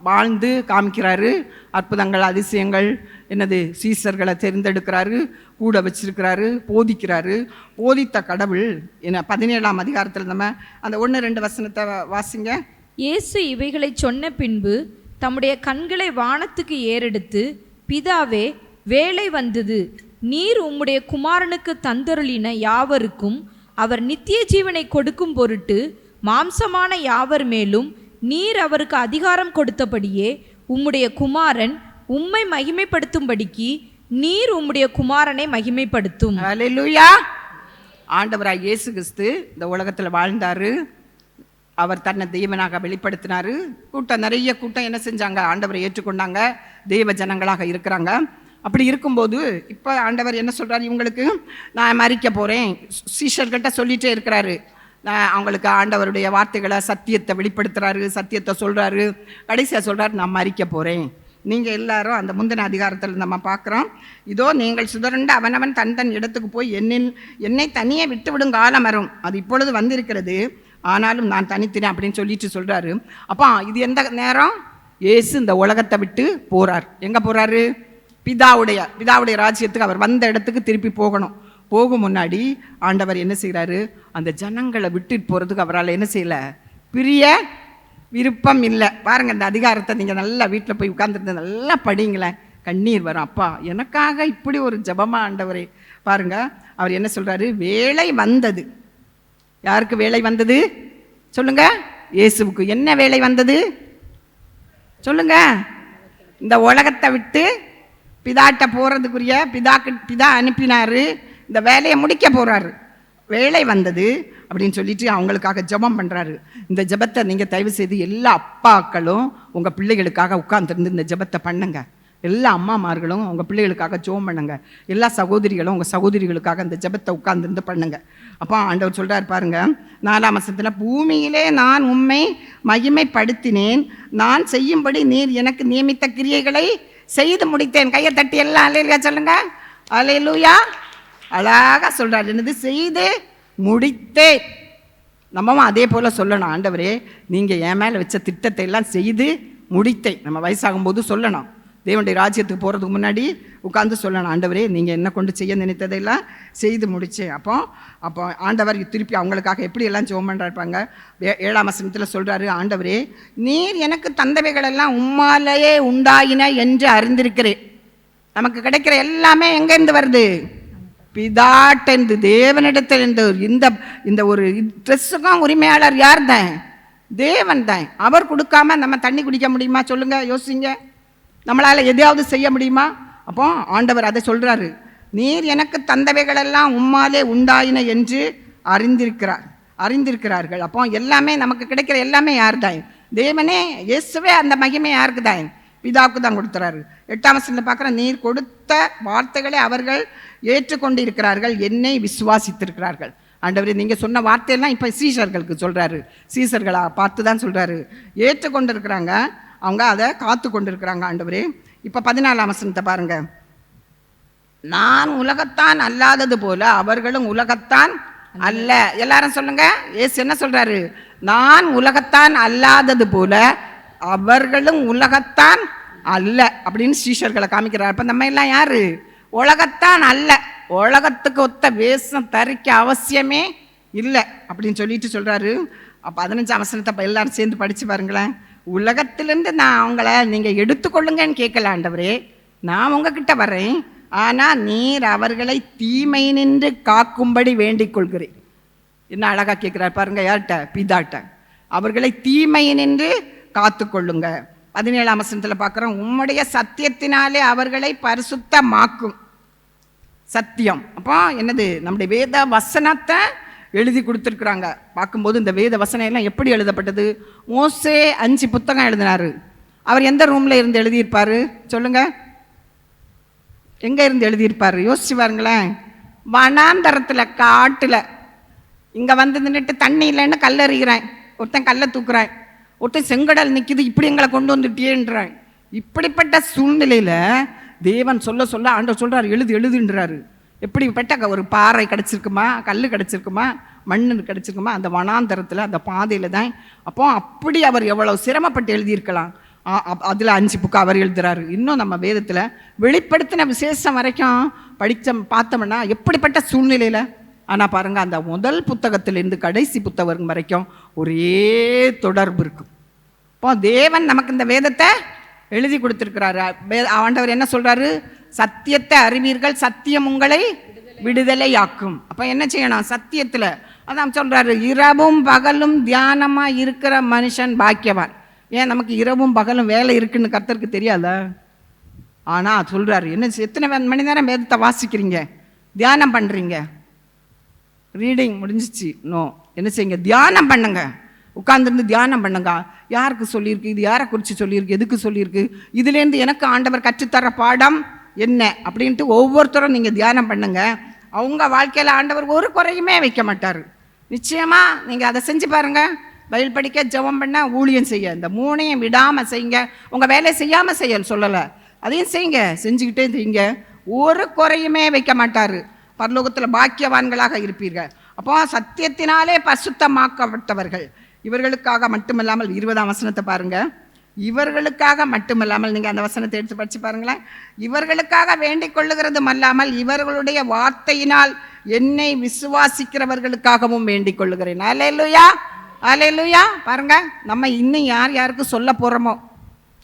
வாழ்ந்து காமிக்கிறாரு. அற்புதங்கள், அதிசயங்கள், என்னது சீசர்களை தெரிந்தெடுக்கிறாரு, கூட வச்சிருக்கிறாரு, போதிக்கிறாரு. போதித்த கடவுள் என்ன 17ஆம் அதிகாரத்தில் நம்ம அந்த 1-2 வசனத்தை வாசிங்க. இயேசு இவைகளை சொன்ன பின்பு தம்முடைய கண்களை வானத்துக்கு ஏறெடுத்து, பிதாவே, வேலை வந்தது, நீர் உம்முடைய குமாரனுக்கு தந்தருளின யாவருக்கும் அவர் நித்திய ஜீவனை கொடுக்கும் பொருட்டு மாம்சமான யாவர் மேலும் நீர் அவருக்கு அதிகாரம் கொடுத்தபடியே உம்முடைய குமாரன் உம்மை மகிமைப்படுத்தும்படிக்கு நீர் உம்முடைய குமாரனை மகிமைப்படுத்தும். அல்லேலூயா. ஆண்டவராய் இயேசு கிறிஸ்து இந்த உலகத்தில் வாழ்ந்தாரு. அவர் தன்னை தெய்வனாக வெளிப்படுத்தினாரு. நிறைய கூட்டம் என்ன செஞ்சாங்க? ஆண்டவரை ஏற்றுக்கொண்டாங்க, தெய்வ ஜனங்களாக இருக்கிறாங்க. அப்படி இருக்கும்போது இப்போ ஆண்டவர் என்ன சொல்கிறாரு? இவங்களுக்கு நான் மறிக்க போகிறேன். சீஷர்கிட்ட சொல்லிகிட்டே இருக்கிறாரு. அவங்களுக்கு ஆண்டவருடைய வார்த்தைகளை, சத்தியத்தை வெளிப்படுத்துகிறாரு, சத்தியத்தை சொல்கிறாரு. கடைசியாக சொல்கிறாரு, நான் மறிக்க போகிறேன். நீங்கள் எல்லாரும் அந்த முந்தின அதிகாரத்தில் நம்ம பார்க்குறோம். இதோ நீங்கள் சுதரண்டு அவனவன் தன் இடத்துக்கு போய் என்னை தனியே விட்டுவிடும் காலம் வரும், அது இப்பொழுது வந்திருக்கிறது, ஆனாலும் நான் தனித்தினேன் அப்படின்னு சொல்லிட்டு சொல்கிறாரு. அப்போ இது எந்த நேரம்? இயேசு இந்த உலகத்தை விட்டு போகிறார். எங்கே போகிறாரு? பிதாவுடைய ராஜ்யத்துக்கு அவர் வந்த இடத்துக்கு திருப்பி போகணும். போகும் முன்னாடி ஆண்டவர் என்ன செய்கிறாரு? அந்த ஜனங்களை விட்டுட்டு போகிறதுக்கு அவரால் என்ன செய்யலை? பிரிய விருப்பம் இல்லை. பாருங்கள், இந்த அதிகாரத்தை நீங்கள் நல்லா வீட்டில் போய் உட்கார்ந்துருந்து நல்லா படிங்களேன், கண்ணீர் வரும். அப்பா, எனக்காக இப்படி ஒரு ஜபமா ஆண்டவரே. பாருங்கள், அவர் என்ன சொல்கிறாரு? வேலை வந்தது. யாருக்கு வேலை வந்தது சொல்லுங்க? இயேசுவுக்கு. என்ன வேலை வந்தது சொல்லுங்க? இந்த உலகத்தை விட்டு பிதாட்ட போகிறதுக்குரிய பிதா அனுப்பினார். இந்த வேலையை முடிக்க போகிறாரு. வேலை வந்தது அப்படின்னு சொல்லிட்டு அவங்களுக்காக ஜெபம் பண்ணுறாரு. இந்த ஜெபத்தை நீங்கள் தயவு செய்து எல்லா அப்பாக்களும் உங்கள் பிள்ளைகளுக்காக உட்கார்ந்துருந்து இந்த ஜெபத்தை பண்ணுங்க. எல்லா அம்மாமார்களும் உங்கள் பிள்ளைகளுக்காக ஜெபம் பண்ணுங்க. எல்லா சகோதரிகளும் உங்கள் சகோதரிகளுக்காக இந்த ஜெபத்தை உட்கார்ந்துருந்து பண்ணுங்க. அப்போ ஆண்டவர் சொல்கிறார் பாருங்க, 4ஆம் வசனத்தில், பூமியிலே நான் உம்மை மகிமைப்படுத்தினேன், நான் செய்யும்படி நீர் எனக்கு நியமித்த கிரியைகளை செய்து முடித்தேன். கையை தட்டி எல்லாம் அல்லேலூயா சொல்லுங்க. அல்லேலூயா. அழகாக சொல்கிறார். என்னது? செய்து முடித்தேன். நம்மவும் அதே போல் சொல்லணும், ஆண்டவரே நீங்கள் என் மேலே வச்ச திட்டத்தை எல்லாம் செய்து முடித்தேன். நம்ம வயசாகும்போது சொல்லணும். தேவனுடைய ராஜ்யத்துக்கு போகிறதுக்கு முன்னாடி உட்காந்து சொல்லணும், ஆண்டவரே நீங்கள் என்ன கொண்டு செய்ய நினைத்ததையெல்லாம் செய்து முடித்தேன். அப்போ ஆண்டவர் திருப்பி அவங்களுக்காக எப்படி எல்லாம் ஜெபம் பண்ணுறாருப்பாங்க. 7ஆம் வசனத்தில் சொல்கிறாரு, ஆண்டவரே நீர் எனக்கு தந்தவைகளெல்லாம் உம்மாலேயே உண்டாயின என்று அறிந்திருக்கிறேன். நமக்கு கிடைக்கிற எல்லாமே எங்கேருந்து வருது? பிதாட்டென்று, தேவனிடத்திலிருந்து. இந்த ஒரு ட்ரெஸ்ஸுக்கும் உரிமையாளர் யார் தான்? தேவன் தான். அவர் கொடுக்காம நம்ம தண்ணி குடிக்க முடியுமா சொல்லுங்க? யோசிங்க. நம்மளால் எதையாவது செய்ய முடியுமா? அப்போ ஆண்டவர் அதை சொல்கிறாரு, நீர் எனக்கு தந்தவைகளெல்லாம் உம்மாலே உண்டாயின என்று அறிந்திருக்கிறார்கள். அப்போ எல்லாமே நமக்கு கிடைக்கிற எல்லாமே யார் தான்? தேவனே. இயேசுவே அந்த மகிமை யாருக்கு தான்? பிதாவுக்கு தான் கொடுத்துறாரு. 8ஆம் வசனத்தில் பார்க்குற, நீர் கொடுத்த வார்த்தைகளை அவர்கள் ஏற்றுக்கொண்டு இருக்கிறார்கள், என்னை விசுவாசித்திருக்கிறார்கள். ஆண்டவரே, நீங்கள் சொன்ன வார்த்தையெல்லாம் இப்போ சீஷர்களுக்கு சொல்கிறாரு, சீஷர்களை பார்த்து தான் சொல்கிறாரு. ஏற்றுக்கொண்டு இருக்கிறாங்க, அவங்க அதை காத்து கொண்டு இருக்கிறாங்க. ஆண்டவரே, இப்போ 14ஆம் வசனத்தை பாருங்க. நான் உலகத்தான் அல்லாதது போல அவர்களும் உலகத்தான் அல்ல. எல்லாரும் சொல்லுங்க, ஏசு என்ன சொல்றாரு? நான் உலகத்தான் அல்லாதது போல அவர்களும் உலகத்தான் அல்ல அப்படின்னு சீஷர்களை காமிக்கிறார். அப்ப நம்ம எல்லாம் யாரு? உலகத்தான் அல்ல. உலகத்துக்கு ஒத்த வேஷம் தரிக்க அவசியமே இல்லை அப்படின்னு சொல்லிட்டு சொல்றாரு. 15ஆம் வசனத்தை எல்லாரும் சேர்ந்து படிச்சு பாருங்களேன். உலகத்திலிருந்து நான் அவங்கள நீங்க எடுத்துக்கொள்ளுங்கன்னு கேட்கல ஆண்டவரே, நான் உங்ககிட்ட வர்றேன், ஆனா நீர் அவர்களை தீமை நின்று காக்கும்படி வேண்டிக் கொள்கிறேன். என்ன அழகா கேட்கிறார் பாருங்க. யார்கிட்ட? பிதாட்ட. அவர்களை தீமை நின்று காத்து கொள்ளுங்க. 17ஆம் வசனத்துல பார்க்கிறோம், உம்முடைய சத்தியத்தினாலே அவர்களை பரிசுத்தமாக்கும். சத்தியம் அப்போ என்னது? நம்முடைய வேத வசனத்தை எழுதி கொடுத்துருக்குறாங்க. பார்க்கும்போது இந்த வேத வசனம் எல்லாம் எப்படி எழுதப்பட்டது? மோசே 5 புத்தகம் எழுதினாரு. அவர் எந்த ரூம்ல இருந்து எழுதியிருப்பாரு சொல்லுங்க? எங்க இருந்து எழுதியிருப்பாரு? யோசிச்சு பாருங்களேன். வனாந்தரத்துல, காட்டுல. இங்க வந்து நின்றுட்டு தண்ணி இல்லைன்னு கல்லறிகிறேன், ஒருத்தன் கல்லை தூக்குறான், ஒருத்தன் செங்கடல் நிற்கிது, இப்படி எங்களை கொண்டு வந்துட்டேன்றான். இப்படிப்பட்ட சூழ்நிலையில தேவன் சொல்ல சொல்ல ஆண்டவர் சொல்றாரு, எழுதுன்றாரு. எப்படிப்பட்ட ஒரு பாறை கிடச்சிருக்குமா, கல் கிடச்சிருக்குமா, மண் கிடச்சிருக்குமா? அந்த வனாந்தரத்தில், அந்த பாதையில் தான். அப்போ அப்படி அவர் எவ்வளவு சிரமப்பட்டு எழுதியிருக்கலாம். அதில் 5 புக்கு அவர் எழுதுறாரு. இன்னும் நம்ம வேதத்தில் வெளிப்படுத்தின விசேஷம் வரைக்கும் பார்த்தோம்னா எப்படிப்பட்ட சூழ்நிலையில். ஆனால் பாருங்க, அந்த முதல் புத்தகத்திலிருந்து கடைசி புத்தகம் வரைக்கும் ஒரே தொடர்பு இருக்கும். இப்போ தேவன் நமக்கு இந்த வேதத்தை எழுதி கொடுத்துருக்கிறாரு. ஆண்டவர் என்ன சொல்றாரு? சத்தியத்தை அறிவீர்கள், சத்தியம் உங்களை விடுதலையாக்கும். அப்போ என்ன செய்யணும்? சத்தியத்தில் அதான் சொல்றாரு, இரவும் பகலும் தியானமா இருக்கிற மனுஷன் பாக்கியவான். ஏன் நமக்கு இரவும் பகலும் வேலை இருக்குன்னு கர்த்தருக்கு தெரியாதா? ஆனால் சொல்றாரு, என்ன எத்தனை மணி நேரம் வேதத்தை வாசிக்கிறீங்க, தியானம் பண்றீங்க? ரீடிங் முடிஞ்சிச்சு, நோ. என்ன செய்யுங்க? தியானம் பண்ணுங்க. உட்கார்ந்துருந்து தியானம் பண்ணுங்க. யாருக்கு சொல்லியிருக்கு? இது யாரை குறித்து சொல்லியிருக்கு? எதுக்கு சொல்லியிருக்கு? இதுலேருந்து எனக்கு ஆண்டவர் கற்றுத்தர பாடம் என்ன அப்படின்ட்டு ஒவ்வொருத்தரும் நீங்கள் தியானம் பண்ணுங்க. அவங்க வாழ்க்கையில் ஆண்டவர் ஒரு குறையுமே வைக்க மாட்டார். நிச்சயமா நீங்கள் அதை செஞ்சு பாருங்க. பைபிள் படிக்க, ஜெபம் பண்ண, ஊழியம் செய்ய, இந்த 3ஐயும் விடாமல் செய்யுங்க. உங்கள் வேலையை செய்யாமல் செய்ய சொல்லலை, அதையும் செய்யுங்க, செஞ்சுக்கிட்டே செய்யுங்க. ஒரு குறையுமே வைக்க மாட்டார். பரலோகத்தில் பாக்கியவான்களாக இருப்பீர்கள். அப்போ சத்தியத்தினாலே பரிசுத்தமாக்கப்பட்டவர்கள் இவர்களுக்காக மட்டுமல்லாமல், 20ஆம் வசனத்தை பாருங்க. இவர்களுக்காக மட்டுமல்லாமல், நீங்கள் அந்த வசனத்தை எடுத்து படிச்சு பாருங்களேன். இவர்களுக்காக வேண்டிக் கொள்ளுகிறதும் அல்லாமல் இவர்களுடைய வார்த்தையினால் என்னை விசுவாசிக்கிறவர்களுக்காகவும் வேண்டிக் கொள்ளுகிறேன். அல்லேலூயா, அல்லேலூயா. பாருங்க, நம்ம இன்னும் யார் யாருக்கு சொல்ல போகிறோமோ,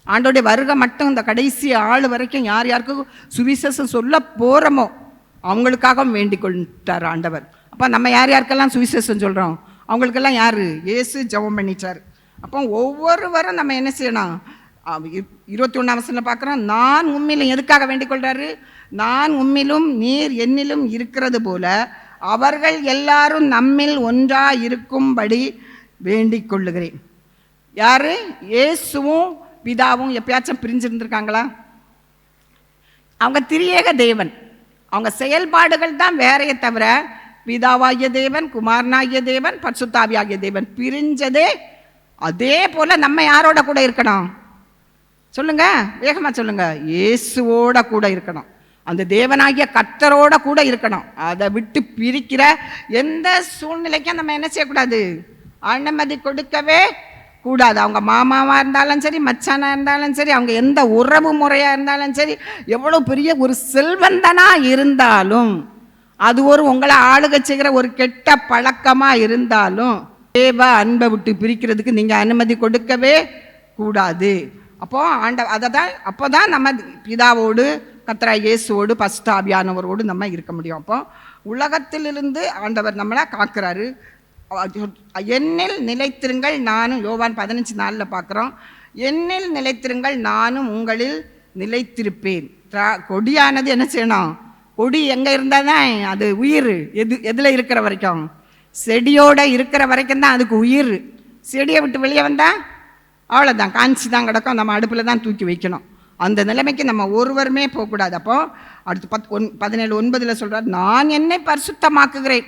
ஆண்டோடைய வருகை மட்டும் இந்த கடைசி ஆள் வரைக்கும் யார் யாருக்கு சுவிசேஷம் சொல்ல போகிறோமோ அவங்களுக்காகவும் வேண்டிக் கொண்டார் ஆண்டவர். அப்போ நம்ம யார் யாருக்கெல்லாம் சுவிசேஷம் சொல்கிறோம் அவங்களுக்கெல்லாம் யார்? இயேசு ஜெபம் பண்ணிட்டார். அப்போ ஒவ்வொருவரும் நம்ம என்ன செய்யணும்? 21ஆம் வசனத்தில் பார்க்குறோம், நான் உம்மிலும். எதுக்காக வேண்டிக் கொள்றாரு? நான் உம்மிலும் நீர் என்னிலும் இருக்கிறது போல அவர்கள் எல்லாரும் நம்மில் ஒன்றா இருக்கும்படி வேண்டிக் கொள்ளுகிறேன். யாரு? இயேசுவும் பிதாவும் எப்பயாச்சும் பிரிஞ்சிருந்திருக்காங்களா? அவங்க திரியேக தேவன். அவங்க செயல்பாடுகள் தான் வேறையே தவிர பிதாவாகிய தேவன், குமாரனாகிய தேவன், பரிசுத்தாவியாகிய தேவன் பிரிஞ்சதே. அதே போல நம்ம யாரோட கூட இருக்கணும் சொல்லுங்க? வேகமா சொல்லுங்க. இயேசுவோட கூட இருக்கணும். அந்த தேவனாகிய கர்த்தரோட கூட இருக்கணும். அதை விட்டு பிரிக்கிற எந்த சூழ்நிலைக்கும் நம்ம என்ன செய்யக்கூடாது? அனுமதி கொடுக்கவே கூடாது. அவங்க மாமாவா இருந்தாலும் சரி, மச்சானா இருந்தாலும் சரி, அவங்க எந்த உறவு முறையா இருந்தாலும் சரி, எவ்வளவு பெரிய ஒரு செல்வந்தனா இருந்தாலும், அது ஒரு உங்களை ஆளுகை செய்கிற ஒரு கெட்ட பழக்கமா இருந்தாலும், தேவ அன்பை விட்டு பிரிக்கிறதுக்கு நீங்க அனுமதி கொடுக்கவே கூடாது. அப்போ அப்போதான் நம்ம பிதாவோடு, கர்த்தராகிய இயேசுவோடு, பரிசுத்த ஆவியானவரோடு நம்ம இருக்க முடியும். அப்போ உலகத்திலிருந்து ஆண்டவர் நம்மளை காக்கிறாரு. என்னில் நிலைத்திருங்கள் நானும், யோவான் 15:4 பார்க்குறோம், என்னில் நிலைத்திருங்கள் நானும் உங்களில் நிலைத்திருப்பேன். கொடியானது என்ன செய்யணும்? கொடி எங்கே இருந்தால் தான் அது உயிர். எதில் இருக்கிற வரைக்கும்? செடியோட இருக்கிற வரைக்கும் தான் அதுக்கு உயிர். செடியை விட்டு வெளியே வந்தால் அவ்வளோதான், காஞ்சி தான் கிடக்கும். நம்ம அடுப்பில் தான் தூக்கி வைக்கணும். அந்த நிலைமைக்கு நம்ம ஒருவருமே போகக்கூடாது. அப்போ அடுத்து 17:9 சொல்கிறார், நான் என்னை பரிசுத்தமாக்குகிறேன்.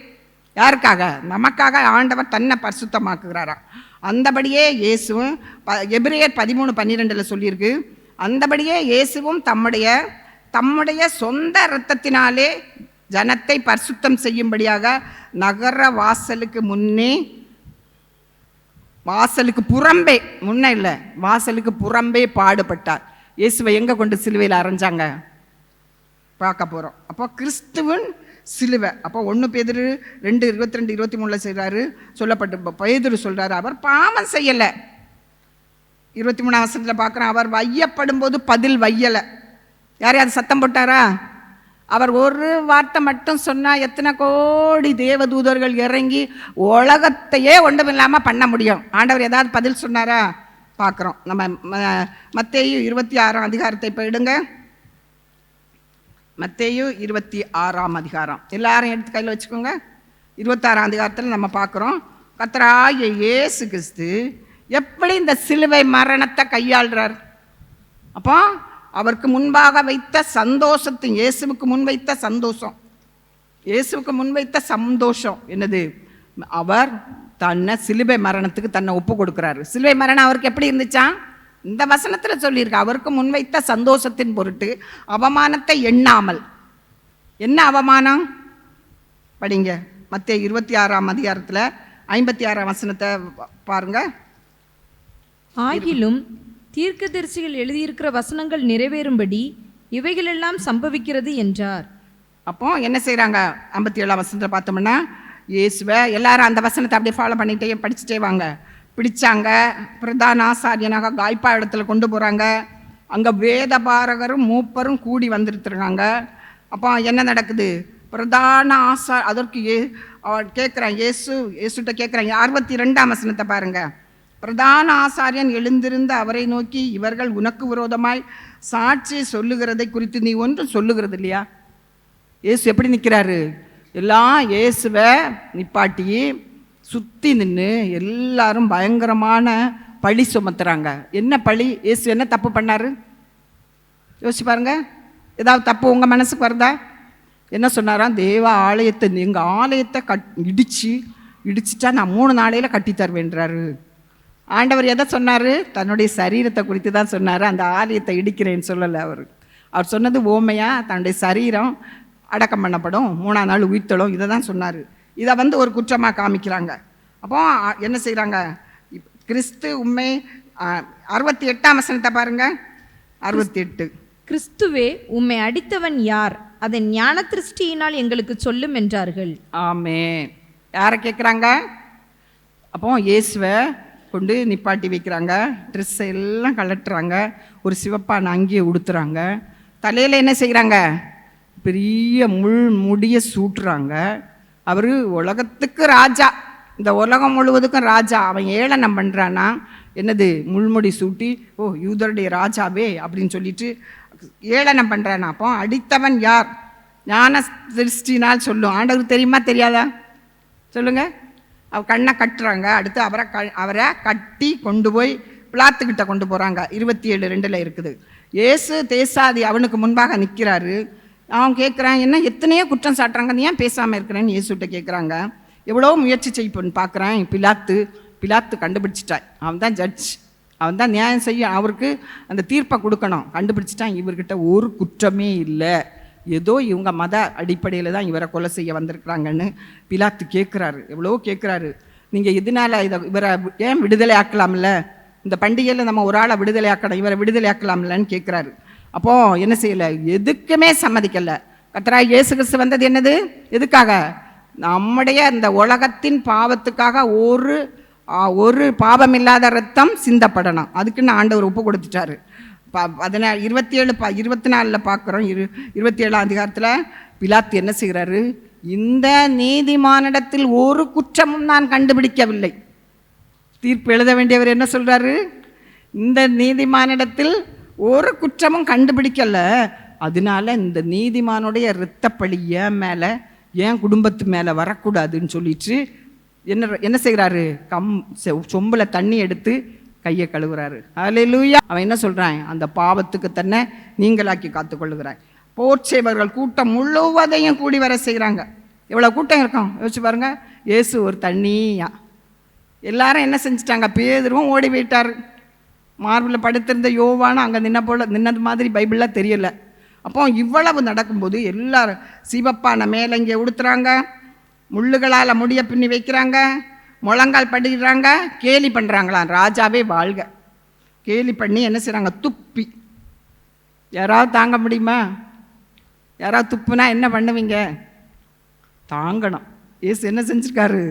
யாருக்காக? நமக்காக ஆண்டவர் தன்னை பரிசுத்தமாக்குகிறாராம். அந்தபடியே இயேசுவும் எபிரேயர் 13:12 சொல்லியிருக்கு, அந்தபடியே இயேசுவும் தம்முடைய சொந்த இரத்தத்தினாலே ஜனத்தை பரிசுத்தம் செய்யும்படியாக நகர வாசலுக்கு புறம்பே, முன்ன இல்லை, வாசலுக்கு புறம்பே பாடுபட்டார். இயேசுவை எங்கே கொண்டு சிலுவையில் அரைஞ்சாங்க பார்க்க போகிறோம். அப்போ கிறிஸ்துவின் சிலுவை. அப்போ 1 பேதுரு 2:22-23 செய்கிறாரு சொல்லப்பட்டு, பேதுரு சொல்கிறாரு, அவர் பாவம் செய்யலை. 23ஆம் வசனத்தில் பார்க்குறோம், அவர் வையப்படும் போது பதில் வையலை. யாரையாவது சத்தம் போட்டாரா? அவர் ஒரு வார்த்தை மட்டும் சொன்னால் எத்தனை கோடி தேவதூதர்கள் இறங்கி உலகத்தையே ஒன்றுமில்லாமல் பண்ண முடியும். ஆண்டவர் ஏதாவது பதில் சொன்னாரா? பார்க்குறோம். நம்ம மத்தேயு 26ஆம் அதிகாரத்தை இப்போ எடுங்க. மத்தேயு 26ஆம் அதிகாரம் எல்லாரும் எடுத்து கையில் வச்சுக்கோங்க. 26ஆம் அதிகாரத்தில் நம்ம பார்க்குறோம், கர்த்தராகிய இயேசு கிறிஸ்து எப்படி இந்த சிலுவை மரணத்தை கையாளுறார். அப்போ அவருக்கு முன்பாக வைத்த சந்தோஷத்தின், இயேசுவுக்கு முன்வைத்த சந்தோஷம் என்னது? அவர் தன்னை சிலுவை மரணத்துக்கு தன்னை ஒப்பு கொடுக்குறாரு. சிலுவை மரணம் அவருக்கு எப்படி இருந்துச்சா? இந்த வசனத்தில் சொல்லியிருக்கு, அவருக்கு முன்வைத்த சந்தோஷத்தின் பொருட்டு அவமானத்தை எண்ணாமல். என்ன அவமானம்? படிங்க மத்தேயு 26ஆம் அதிகாரத்தில் 56ஆம் வசனத்தை பாருங்க. ஆகிலும் தீர்க்கதரிசிகள் எழுதியிருக்கிற வசனங்கள் நிறைவேறும்படி இவைகளெல்லாம் சம்பவிக்கிறது என்றார். அப்போ என்ன செய்கிறாங்க? 57ஆம் வசனத்தில் பார்த்தோம்னா, இயேசுவை எல்லாரும் அந்த வசனத்தை அப்படியே ஃபாலோ பண்ணிகிட்டே படிச்சுட்டே வாங்க. பிடிச்சாங்க, பிரதான ஆசாரியனாக காய்பா இடத்துல கொண்டு போகிறாங்க. அங்கே வேதபாரகரும் மூப்பரும் கூடி வந்துருத்துருக்காங்க. அப்போ என்ன நடக்குது? பிரதான அதற்கு கேட்குறான், இயேசுகிட்ட கேட்குறாங்க. 62ஆம் வசனத்தை பாருங்கள். பிரதான ஆசாரியன் எழுந்திருந்து அவரை நோக்கி, இவர்கள் உனக்கு விரோதமாய் சாட்சி சொல்லுகிறதை குறித்து நீ ஒன்றும் சொல்லுகிறது இல்லையா? இயேசு எப்படி நிற்கிறாரு? எல்லாம் இயேசுவை நிப்பாட்டி சுற்றி நின்று எல்லாரும் பயங்கரமான பழி சுமத்துறாங்க. என்ன பழி? இயேசு என்ன தப்பு பண்ணாரு? யோசிச்சு பாருங்க. ஏதாவது தப்பு உங்கள் மனசுக்கு வருதா? என்ன சொன்னாராம்? தேவ ஆலயத்தை, எங்கள் ஆலயத்தை இடிச்சிட்டா நான் 3 நாளையில் கட்டி தருவேன்றாரு. ஆண்டவர் எதை சொன்னார்? தன்னுடைய சரீரத்தை குறித்து தான் சொன்னார். அந்த ஆலயத்தை இடிக்கிறேன்னு சொல்லலை. அவர் சொன்னது ஓமையாக தன்னுடைய சரீரம் அடக்கம் பண்ணப்படும், 3ஆம் நாள் உயிர்த்தலும், இதை தான் சொன்னார். இதை ஒரு குற்றமாக காமிக்கிறாங்க. அப்போ என்ன செய்கிறாங்க? கிறிஸ்து உண்மை 68ஆம் வசனத்தை பாருங்க. 68. கிறிஸ்துவே உம்மை அடித்தவன் யார்? அதை ஞான திருஷ்டியினால் எங்களுக்கு சொல்லும் என்றார்கள். ஆமென். யாரை கேட்குறாங்க? அப்போ இயேசுவை கொண்டு நிப்பாட்டி வைக்கிறாங்க. ட்ரெஸ்ஸை எல்லாம் கலட்டுறாங்க, ஒரு சிவப்பான அங்கேயே உடுத்துறாங்க. தலையில் என்ன செய்கிறாங்க? பெரிய முடியை சூட்டுறாங்க. அவர் உலகத்துக்கு ராஜா, இந்த உலகம் முழுவதுக்கும் ராஜா. அவன் ஏளனம் பண்ணுறான்னா என்னது? முள்முடி சூட்டி, ஓ யூதருடைய ராஜாவே அப்படின்னு சொல்லிட்டு ஏளனம் பண்ணுறானா. அப்போ அடித்தவன் யார்? ஞான திருஷ்டினால் சொல்லும். ஆண்டவருக்கு தெரியுமா தெரியாதா? சொல்லுங்கள். அவர் கண்ணை கட்டுறாங்க. அடுத்து அவரை கட்டி கொண்டு போய் பிலாத்துக்கிட்ட கொண்டு போகிறாங்க. 27:2 இருக்குது. இயேசு தேசாதி அவனுக்கு முன்பாக நிற்கிறாரு. அவன் கேட்குறான், என்ன எத்தனையோ குற்றம் சாட்டுறாங்க, நீ ஏன் பேசாமல் இருக்கிறேன்னு இயேசுகிட்ட கேட்குறாங்க. எவ்வளோ முயற்சி செய்ப்போன்னு பார்க்குறேன். பிலாத்து கண்டுபிடிச்சிட்டான். அவன் தான் ஜட்ஜ், அவன் தான் நியாயம் செய்ய, அவருக்கு அந்த தீர்ப்பை கொடுக்கணும். கண்டுபிடிச்சிட்டான், இவர்கிட்ட ஒரு குற்றமே இல்லை, ஏதோ இவங்க மத அடிப்படையில் தான் இவரை கொலை செய்ய வந்திருக்கிறாங்கன்னு பிலாத்து கேட்குறாரு. எவ்வளோ கேட்குறாரு, நீங்கள் இதனால் இவரை ஏன் விடுதலை ஆக்கலாம்ல, இந்த பண்டிகையில் நம்ம ஒரு ஆளை விடுதலை ஆக்கணும், இவரை விடுதலை ஆக்கலாம்லன்னு கேட்குறாரு. அப்போது என்ன செய்யலை? எதுக்குமே சம்மதிக்கலை. கர்த்தராகிய இயேசு கிறிஸ்து வந்தது என்னது? எதுக்காக? நம்முடைய இந்த உலகத்தின் பாவத்துக்காக ஒரு பாவமில்லாத ரத்தம் சிந்தப்படணும். அதுக்குன்னு ஆண்டவர் ஒப்பு கொடுத்துட்டாரு. 24 பார்க்குறோம். 27ஆம் அதிகாரத்தில் பிலாத்து என்ன செய்கிறாரு? இந்த நீதிமானிடத்தில் ஒரு குற்றமும் நான் கண்டுபிடிக்கவில்லை. தீர்ப்பு எழுத வேண்டியவர் என்ன சொல்கிறாரு? இந்த நீதிமானிடத்தில் ஒரு குற்றமும் கண்டுபிடிக்கல, அதனால இந்த நீதிமானுடைய இரத்தப்பழி ஏன் மேலே, ஏன் குடும்பத்து மேலே வரக்கூடாதுன்னு சொல்லிட்டு என்ன செய்கிறாரு? சொம்பில் தண்ணி எடுத்து கையை கழுவுறாரு. அல்லேலூயா. அவன் என்ன சொல்றான்? அந்த பாவத்துக்கு தன்னை நீங்களாக்கி காத்துக்கொள்ளுகிறான். போர்ச்சேவர்கள் கூட்டம் முழுவதையும் கூடி வர செய்கிறாங்க. எவ்வளோ கூட்டம் இருக்கும் யோசிச்சு பாருங்க. இயேசு ஒரு தண்ணியா. எல்லாரும் என்ன செஞ்சிட்டாங்க? பேதுருவும் ஓடி போயிட்டார். மார்பில் படுத்திருந்த யோவானும் அங்கே நின்னது மாதிரி பைபிளில் தெரியல. அப்போ இவ்வளவு நடக்கும்போது எல்லாரும் சிவப்பான மேலங்கே உடுத்துறாங்க, முள்ளுகளால் முடிய பின்னி வைக்கிறாங்க, முழங்கால் படிக்கிறாங்க, கேலி பண்ணுறாங்களாம். ராஜாவே வாழ்க கேலி பண்ணி என்ன செய்கிறாங்க? துப்பி. யாராவது தாங்க முடியுமா? யாராவது துப்புனா என்ன பண்ணுவீங்க? தாங்கணும். இயேசு என்ன செஞ்சுருக்காரு?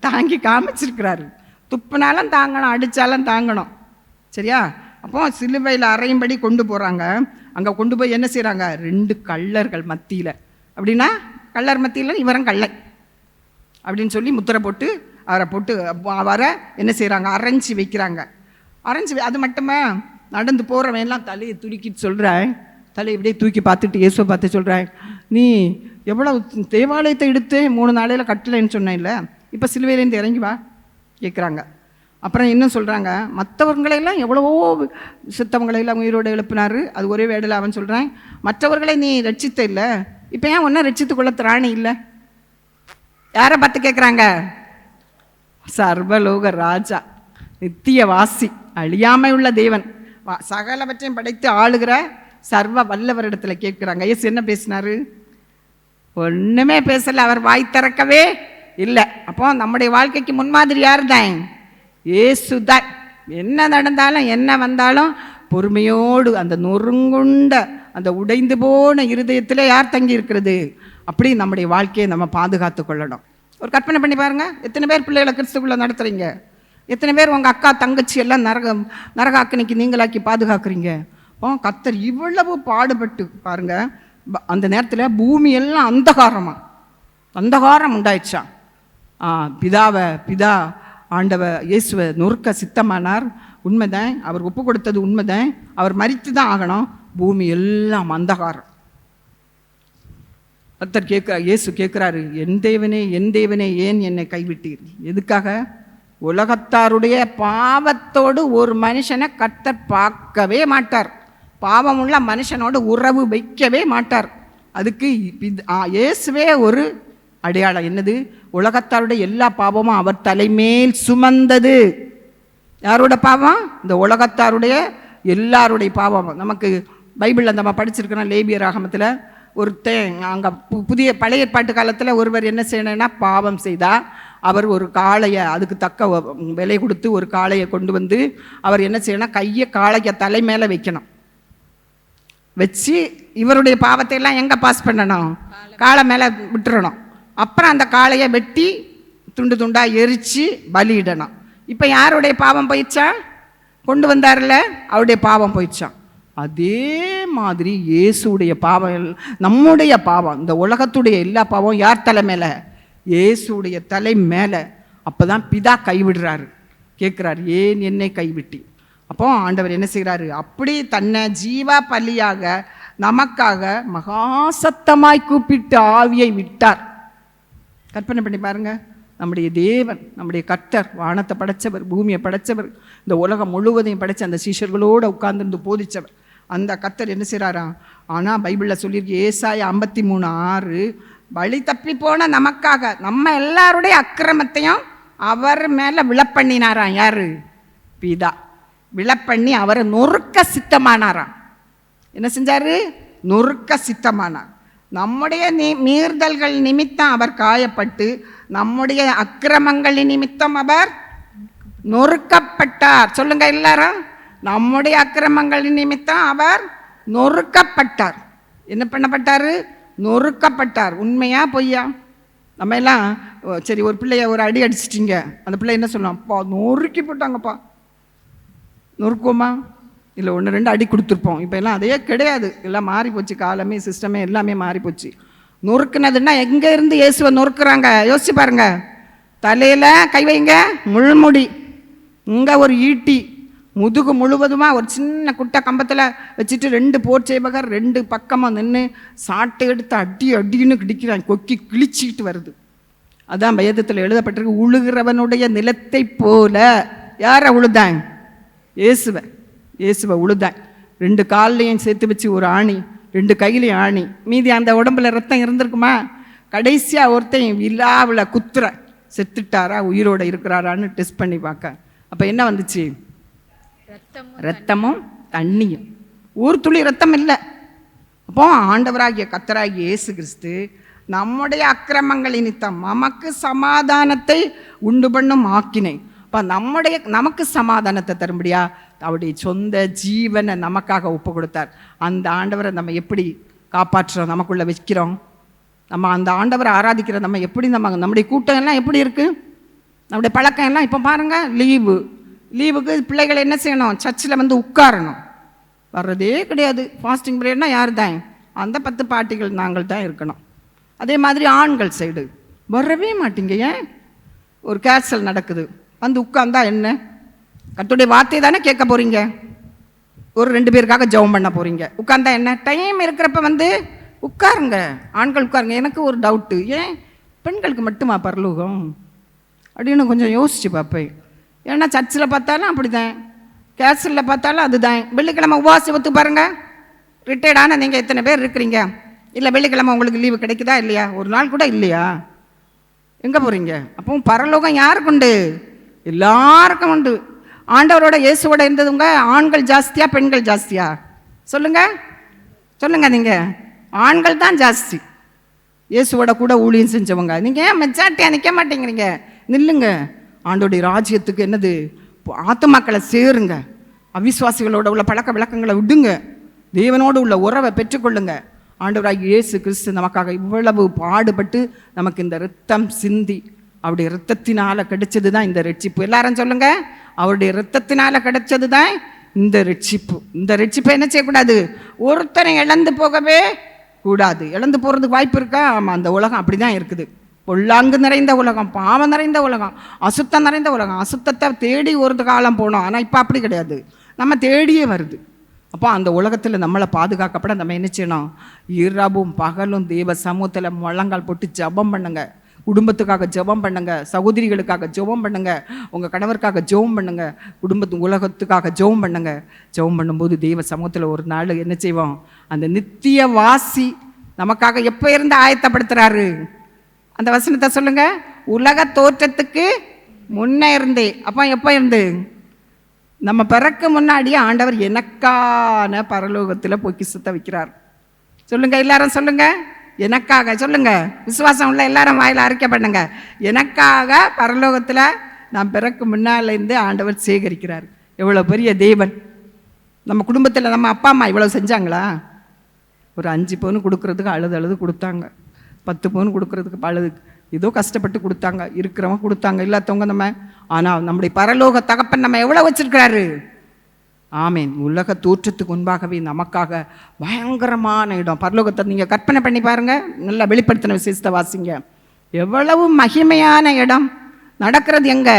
தாங்கி காமிச்சிருக்கிறாரு. துப்புனாலும் தாங்கணும், அடித்தாலும் தாங்கணும். சரியா? அப்போ சிலுவையில் அறையும்படி கொண்டு போகிறாங்க. அங்கே கொண்டு போய் என்ன செய்கிறாங்க? 2 கள்ளர்கள் மத்தியில். அப்படின்னா கள்ளர் மத்தியில் இவரும் கள்ளன் அப்படின்னு சொல்லி முத்திரை போட்டு அவரை என்ன செய்கிறாங்க? அரைஞ்சி வைக்கிறாங்க. அது மட்டுமா? நடந்து போகிறவன் எல்லாம் தலையை தூக்கிட்டு சொல்கிறேன். தலையை இப்படியே தூக்கி பார்த்துட்டு இயேசுவை பார்த்து சொல்கிறேன், நீ எவ்வளோ தேவாலயத்தை எடுத்து 3 நாளையில் கட்டலைன்னு சொன்னேன்ல, இப்போ சிலுவையிலேருந்து இறங்கி வா கேட்குறாங்க. அப்புறம் இன்னும் சொல்கிறாங்க, மற்றவர்களையெல்லாம் எவ்வளவோ சித்தவங்களையெல்லாம் உயிரோடு எழுப்பினார். அது ஒரே வேடலை அவன் சொல்கிறான், மற்றவர்களை நீ ரட்சித்த இல்லை, இப்போ ஏன் ஒன்றும் ரட்சித்துக்கொள்ள திராணி இல்லை? யாரை பார்த்து கேட்குறாங்க? சர்வலோக ராஜா, நித்திய வாசி, அழியாமை உள்ள தேவன், சகலவற்றையும் படைத்து ஆளுகிற சர்வ வல்லவரிடத்துல கேட்குறாங்க. இயேசு என்ன பேசினாரு? ஒன்றுமே பேசலை. அவர் வாய் திறக்கவே இல்லை. அப்போ நம்முடைய வாழ்க்கைக்கு முன்மாதிரி யார் தான்? இயேசு தான். என்ன நடந்தாலும் என்ன வந்தாலும் பொறுமையோடு அந்த நொறுங்குண்ட அந்த உடைந்து போன இருதயத்தில் யார் தங்கி இருக்கிறது? அப்படி நம்முடைய வாழ்க்கையை நம்ம பாதுகாத்து கொள்ளணும். ஒரு கற்பனை பண்ணி பாருங்க, எத்தனை பேர் பிள்ளைகளை கிறிஸ்துக்குள்ளே நடத்துறீங்க? எத்தனை பேர் உங்கள் அக்கா தங்கச்சி எல்லாம் நரகாக்கினிக்கு நீங்களாக்கி பாதுகாக்கிறீங்க? கர்த்தர் இவ்வளவு பாடுபட்டு பாருங்க. அந்த நேரத்தில் பூமி எல்லாம் அந்தகாரம் உண்டாயிடுச்சான். பிதா ஆண்டவ இயேசுவை நொறுக்க சித்தமானார். உண்மைதான், அவர் ஒப்பு கொடுத்தது உண்மைதான். அவர் மரித்து தான் ஆகணும். பூமி எல்லாம் அந்தகாரம். கர்த்தர் இயேசு கேட்குறாரு, என் தேவனே ஏன் என்னை கைவிட்டீர்? எதுக்காக? உலகத்தாருடைய பாவத்தோடு ஒரு மனுஷனை கர்த்தர் பார்க்கவே மாட்டார். பாவம் உள்ள மனுஷனோடு உறவு வைக்கவே மாட்டார். அதுக்கு இயேசுவே ஒரு அடையாளம். என்னது? உலகத்தாருடைய எல்லா பாவமும் அவர் தலைமேல் சுமந்தது. யாரோட பாவம்? இந்த உலகத்தாருடைய எல்லாருடைய பாவம். நமக்கு பைபிளில் நம்ம படிச்சிருக்கிறோம். லேவியர் ஆகமத்தில் ஒருத்தன் அங்கே பழைய ஏற்பாட்டு காலத்தில் ஒருவர் என்ன செய்யணும்னா, பாவம் செய்தால் அவர் ஒரு காளையை, அதுக்கு தக்க விலை கொடுத்து ஒரு காளையை கொண்டு வந்து அவர் என்ன செய்யணும்? காளையை தலை மேலே வைக்கணும். வச்சு இவருடைய பாவத்தை எல்லாம் எங்கே பாஸ் பண்ணணும்? காளை மேலே விட்டுறணும். அப்புறம் அந்த காளையை வெட்டி துண்டு துண்டாக எரித்து பலியிடணும். இப்போ யாருடைய பாவம் போயிடுச்சா? கொண்டு வந்தார்ல, அவருடைய பாவம் போயிடுச்சான். அதே மாதிரி இயேசுடைய பாவம், நம்முடைய பாவம், இந்த உலகத்துடைய எல்லா பாவம் யார் தலை மேலே? இயேசுடைய தலை மேலே. அப்போ தான் பிதா கைவிடுறாரு. கேட்குறாரு, ஏன் என்னை கைவிட்டி? அப்போ ஆண்டவர் என்ன செய்கிறாரு? அப்படி தன்னை ஜீவா பலியாக நமக்காக மகாசத்தமாய் கூப்பிட்டு ஆவியை விட்டார். கற்பனை பண்ணி பாருங்க. நம்முடைய தேவன், நம்முடைய கர்த்தர், வானத்தை படைச்சவர், பூமியை படைச்சவர், இந்த உலகம் முழுவதையும் படைச்ச அந்த சீஷர்களோடு உட்கார்ந்துருந்து போதிச்சவர் அந்த கர்த்தர் என்ன செய்கிறாரா? ஆனால் பைபிளில் சொல்லியிருக்கு, ஏசாயா 53:6, வழி தப்பி போன நமக்காக நம்ம எல்லாருடைய அக்கிரமத்தையும் அவர் மேலே விழப்பண்ணினாராம். யாரு? பிதா. விழப்பண்ணி அவரை நொறுக்க சித்தமானாராம். என்ன செஞ்சாரு? நொறுக்க சித்தமானார். நம்முடைய மீறுதல்கள் நிமித்தம் அவர் காயப்பட்டு, நம்முடைய அக்கிரமங்கள் நிமித்தம் அவர் நொறுக்கப்பட்டார். சொல்லுங்க எல்லாரும், நம்முடைய அக்கிரமங்கள் நிமித்தம் அவர் நொறுக்கப்பட்டார். என்ன பண்ணப்பட்டாரு? நொறுக்கப்பட்டார். உண்மையா பொய்யா? நம்ம எல்லாம் சரி, ஒரு பிள்ளைய ஒரு அடி அடிச்சிட்டிங்க, அந்த பிள்ளை என்ன சொல்லலாம்? அப்பா நொறுக்கி போட்டாங்கப்பா. நொறுக்குவோமா? இல்லை, 1-2 அடி கொடுத்துருப்போம். இப்போ எல்லாம் அதே கிடையாது. எல்லாம் மாறி போச்சு. காலமே, சிஸ்டமே எல்லாமே மாறி போச்சு. நொறுக்குனதுன்னா எங்கே இருந்து இயேசுவை நொறுக்குறாங்க? யோசிச்சு பாருங்க. தலையில் கை வைங்க, முள்முடி, இங்கே ஒரு ஈட்டி, முதுகு முழுவதுமாக ஒரு சின்ன குட்டை கம்பத்தில் வச்சுட்டு 2 போர் சேவகர் 2 பக்கமாக நின்று சாட்டை எடுத்து அடின்னு கிடிக்கிறாங்க. கொக்கி கிழிச்சிக்கிட்டு வருது. அதான் வேதத்தில் எழுதப்பட்டிருக்கு, உழுகிறவனுடைய நிலத்தை போல. யாரை உழுதாங்க? இயேசுவை உழுதாய், 2 கால்லையும் சேர்த்து வச்சு ஒரு ஆணி, 2 கையிலையும் ஆணி, மீதி அந்த உடம்புல ரத்தம் இருந்திருக்குமா? கடைசியாக ஒருத்தையும் விழாவில் குத்துற, செத்துட்டாரா உயிரோடு இருக்கிறாரான்னு டெஸ்ட் பண்ணி பார்க்க. அப்போ என்ன வந்துச்சு? ரத்தமும் தண்ணியும். ஊர் துளி ரத்தம் இல்லை. அப்போ ஆண்டவராகிய கர்த்தராகிய இயேசு கிறிஸ்து நம்முடைய அக்கிரமங்கள் நிமித்தம் நமக்கு சமாதானத்தை உண்டு பண்ணும் ஆக்கினை. அப்போ நமக்கு சமாதானத்தை தரும்படியா அவருடைய சொந்த ஜீவனை நமக்காக ஒப்பு கொடுத்தார். அந்த ஆண்டவரை நம்ம எப்படி காப்பாற்றுறோம், நமக்குள்ளே வைக்கிறோம்? நம்ம அந்த ஆண்டவரை ஆராதிக்கிற நம்ம எப்படி, நம்முடைய கூட்டம் எல்லாம் எப்படி இருக்குது? நம்முடைய பழக்கம் எல்லாம் இப்போ பாருங்கள், லீவுக்கு பிள்ளைகளை என்ன செய்யணும்? சர்ச்சில் வந்து உட்காரணும். வர்றதே கிடையாது. ஃபாஸ்டிங் ப்ரேயர்னா யார் தான்? அந்த 10 பாட்டிகள் நாங்கள் தான் இருக்கணும். அதே மாதிரி ஆண்கள் சைடு வரவே மாட்டீங்க. ஏன்? ஒரு கேர்சல் நடக்குது, வந்து உட்கார்ந்தா என்ன? கர்த்தருடைய வார்த்தை தானே கேட்க போகிறீங்க, ஒரு 2 பேருக்காக ஜெபம் பண்ண போகிறீங்க. உட்கார்ந்தா என்ன? டைம் இருக்கிறப்ப வந்து உட்காருங்க, ஆண்கள் உட்காருங்க. எனக்கு ஒரு டவுட்டு, ஏன் பெண்களுக்கு மட்டுமா பரலோகம் அப்படின்னு கொஞ்சம் யோசிச்சு பார்ப்பேன். ஏன்னா சர்ச்சில் பார்த்தாலும் அப்படி தான், கேர்சலில் பார்த்தாலும் அதுதான். வெள்ளிக்கிழமை உபவாசி ஒத்து பாருங்கள். ரிட்டையர்டான நீங்கள் எத்தனை பேர் இருக்கிறீங்க? இல்லை வெள்ளிக்கிழமை உங்களுக்கு லீவு கிடைக்குதா இல்லையா? ஒரு நாள் கூட இல்லையா? எங்கே போகிறீங்க? அப்போ பரலோகம் யாருக்கு உண்டு? எல்லாருக்கும் உண்டு. ஆண்டவரோட இயேசுவோட இருந்ததுங்க ஆண்கள் ஜாஸ்தியா பெண்கள் ஜாஸ்தியா? சொல்லுங்க நீங்கள். ஆண்கள் தான் ஜாஸ்தி. இயேசுவோட கூட ஊழியம் செஞ்சவங்க. நீங்கள் ஏன் மெஜாரிட்டியாக நிற்க மாட்டேங்கிறீங்க? நில்லுங்க. ஆண்டோடைய ராஜ்யத்துக்கு என்னது? ஆத்துமாக்களை சேருங்க. அவிசுவாசிகளோட உள்ள பழக்க விளக்கங்களை விடுங்க. தேவனோடு உள்ள உறவை பெற்றுக்கொள்ளுங்க. ஆண்டவராகிய இயேசு கிறிஸ்து நமக்காக இவ்வளவு பாடுபட்டு நமக்கு இந்த இரத்தம் சிந்தி, அவருடைய இரத்தத்தினால கிடைச்சது தான் இந்த ரட்சிப்பு. எல்லாரும் சொல்லுங்க, அவருடைய இரத்தத்தினால கிடைச்சது தான் இந்த ரட்சிப்பு. இந்த ரட்சிப்பை என்ன செய்யக்கூடாது? ஒருத்தரை இழந்து போகவே கூடாது. இழந்து போகிறதுக்கு வாய்ப்பு இருக்கா? ஆமாம், அந்த உலகம் அப்படி தான் இருக்குது. பொல்லாங்கு நிறைந்த உலகம், பாவம் நிறைந்த உலகம், அசுத்தம் நிறைந்த உலகம். அசுத்தத்தை தேடி ஒரு காலம் போனோம், ஆனால் இப்போ அப்படி கிடையாது, நம்ம தேடியே வருது. அப்போ அந்த உலகத்தில் நம்மளை பாதுகாக்கப்பட நம்ம என்ன செய்யணும்? இரவும் பகலும் தேவ சமூகத்தில் முழங்கால் போட்டு ஜெபம் பண்ணுங்க. குடும்பத்துக்காக ஜெபம் பண்ணுங்க, சகோதரிகளுக்காக ஜெபம் பண்ணுங்க, உங்கள் கணவருக்காக ஜெபம் பண்ணுங்க, உலகத்துக்காக ஜெபம் பண்ணுங்க. ஜெபம் பண்ணும்போது தேவ சமூகத்தில் ஒரு நாள் என்ன செய்வோம்? அந்த நித்திய வாசி நமக்காக எப்போ இருந்து ஆயத்தப்படுத்துகிறாரு? அந்த வசனத்தை சொல்லுங்க. உலக தோற்றத்துக்கு முன்னே இருந்தே. அப்போ எப்போ இருந்து? நம்ம பிறக்க முன்னாடியே ஆண்டவர் எனக்கான பரலோகத்தில் பொக்கிஷத்தை வைக்கிறார். சொல்லுங்க, எல்லாரும் சொல்லுங்க, எனக்காக. சொல்லுங்க, விசுவாசம் உள்ள எல்லாரும் வாயில அறிக்கை பண்ணுங்க. எனக்காக பரலோகத்தில் நான் பிறக்க முன்னாலேருந்து ஆண்டவர் சேகரிக்கிறார். எவ்வளோ பெரிய தேவன்! நம்ம குடும்பத்தில் நம்ம அப்பா அம்மா இவ்வளோ செஞ்சாங்களா? ஒரு 5 பவுன் கொடுக்கறதுக்கு அழுது கொடுத்தாங்க, 10 பவுன் கொடுக்கறதுக்கு அழுது ஏதோ கஷ்டப்பட்டு கொடுத்தாங்க, இருக்கிறவங்க கொடுத்தாங்க, இல்லாதவங்க நம்ம. ஆனால் நம்முடைய பரலோக தகப்பன் நம்ம எவ்வளோ வச்சிருக்கிறாரு? ஆமேன். உலக தோற்றத்துக்கு முன்பாகவே நமக்காக பயங்கரமான இடம். பரலோகத்தை நீங்கள் கற்பனை பண்ணி பாருங்க, நல்லா வெளிப்படுத்தின விசேஷத்தை வாசிங்க. எவ்வளவு மகிமையான இடம்! நடக்கிறது எங்க?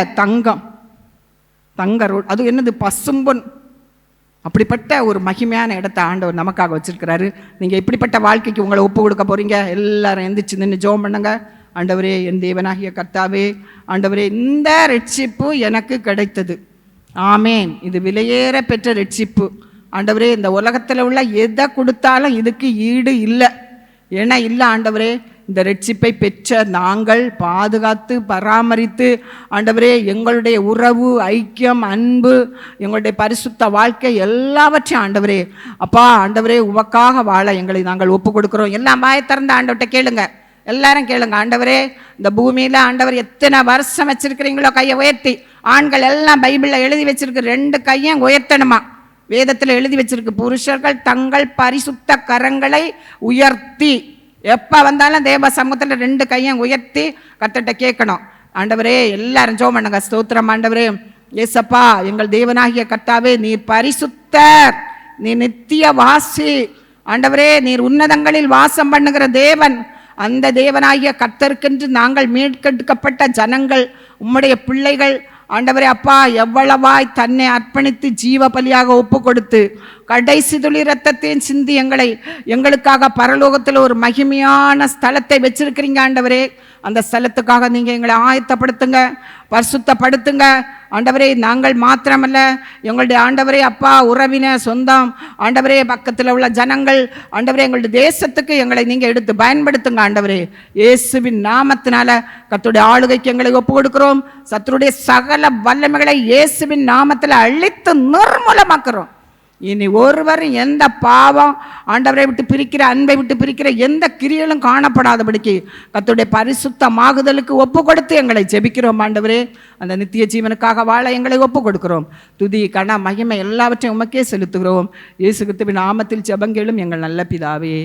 தங்க ரோடு. அது என்னது? பசும்பொன். அப்படிப்பட்ட ஒரு மகிமையான இடத்தை ஆண்டவர் நமக்காக வச்சிருக்கிறாரு. நீங்கள் இப்படிப்பட்ட வாழ்க்கைக்கு உங்களை ஒப்பு கொடுக்க போறீங்க. எல்லாரும் எந்திரிச்சு நின்று ஜெபம் பண்ணுங்க. ஆண்டவரே, என் தேவனாகிய கர்த்தாவே, ஆண்டவரே, இந்த ரட்சிப்பு எனக்கு கிடைத்தது. ஆமேன். இது விலையேற பெற்ற ரட்சிப்பு. ஆண்டவரே, இந்த உலகத்தில் உள்ள எதை கொடுத்தாலும் இதுக்கு ஈடு இல்லை. ஏன்னா இல்லை ஆண்டவரே, இந்த ரட்சிப்பை பெற்ற நாங்கள் பாதுகாத்து பராமரித்து ஆண்டவரே எங்களுடைய உறவு, ஐக்கியம், அன்பு, எங்களுடைய பரிசுத்த வாழ்க்கை எல்லாவற்றையும் ஆண்டவரே அப்பா ஆண்டவரே உமக்காக வாழ எங்களை நாங்கள் ஒப்பு கொடுக்குறோம். எல்லாம் வாயை திறந்து ஆண்டவர்கிட்ட கேளுங்க. எல்லாரும் கேளுங்க. ஆண்டவரே, இந்த பூமியில் ஆண்டவர் எத்தனை வருஷம் வச்சிருக்கிறீங்களோ கையை உயர்த்தி. ஆண்கள் எல்லாம் பைபிளில் எழுதி வச்சிருக்கு, 2 கையும் உயர்த்தணுமா. வேதத்தில் எழுதி வச்சிருக்கு, புருஷர்கள் தங்கள் பரிசுத்த கரங்களை உயர்த்தி. எப்போ வந்தாலும் தேவ சமூகத்தில் 2 கையும் உயர்த்தி கர்த்தர்கிட்ட கேட்கணும். ஆண்டவரே, எல்லாரும் ஜெபம் பண்ணுங்க. ஸ்தோத்திரம் ஆண்டவரே. ஏசப்பா, எங்கள் தேவனாகிய கர்த்தாவே, நீர் பரிசுத்தர், நீர் நித்திய வாசி. ஆண்டவரே, நீர் உன்னதங்களில் வாசம் பண்ணுகிற தேவன். அந்த தேவனாகிய கர்த்தருக்கென்று நாங்கள் மீட்கெடுக்கப்பட்ட ஜனங்கள், உம்முடைய பிள்ளைகள். ஆண்டவரே அப்பா, எவ்வளவாய் தன்னை அர்ப்பணித்து ஜீவ பலியாக ஒப்பு கொடுத்து கடைசி துளி இரத்தத்தையும் சிந்தி எங்களுக்காக பரலோகத்தில் ஒரு மகிமையான ஸ்தலத்தை வச்சிருக்கிறீங்க ஆண்டவரே. அந்த ஸ்தலத்துக்காக நீங்கள் எங்களை ஆயத்தப்படுத்துங்க, பரிசுத்தப்படுத்துங்க ஆண்டவரே. நாங்கள் மாத்திரமல்ல, எங்களுடைய ஆண்டவரே அப்பா உறவின சொந்தம் ஆண்டவரே, பக்கத்தில் உள்ள ஜனங்கள் ஆண்டவரே, எங்களுடைய தேசத்துக்கு எங்களை நீங்கள் எடுத்து பயன்படுத்துங்க ஆண்டவரே. இயேசுவின் நாமத்தினால கர்த்தருடைய ஆளுகைக்கு எங்களை ஒப்பு கொடுக்கிறோம். சத்துருடைய சகல வல்லமைகளை இயேசுவின் நாமத்தில் அழித்து நிர்மூலமாக்குறோம். இனி ஒருவரும் எந்த பாவம் ஆண்டவரை விட்டு பிரிக்கிற, அன்பை விட்டு பிரிக்கிற எந்த கிரியலும் காணப்படாதபடிக்கு கர்த்தருடைய பரிசுத்தமாகுதலுக்கு ஒப்பு கொடுத்து எங்களை ஜெபிக்கிறோம் ஆண்டவரே. அந்த நித்திய ஜீவனுக்காக வாழ எங்களை ஒப்பு கொடுக்கிறோம். துதி கன மகிமை எல்லாவற்றையும் உமக்கே செலுத்துகிறோம். இயேசு கிறிஸ்துவின் நாமத்தில் ஜெபங்களும் எங்கள் நல்ல பிதாவே,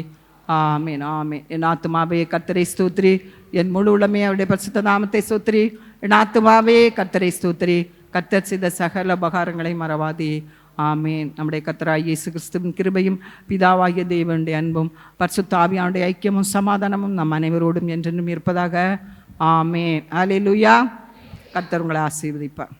ஆமென் ஆமென். என் ஆத்துமாவே கர்த்தரை ஸ்தோத்திரி, என் முழு உளமே அவருடைய பரிசுத்த நாமத்தை ஸ்தோத்திரி. என் ஆத்துமாவே கர்த்தரை ஸ்தோத்திரி, கர்த்தர் செய்த சகல உபகாரங்களை மறவாதே. ஆமேன். நம்முடைய கர்த்தராகிய இயேசு கிறிஸ்துவின் கிருபையும் பிதாவாகிய தேவனுடைய அன்பும் பரிசுத்த ஆவியானுடைய ஐக்கியமும் சமாதானமும் நம் அனைவரோடும் என்றென்றும் இருப்பதாக. ஆமேன். அல்லேலூயா. கர்த்தர் உங்களை ஆசீர்வதிப்பார்.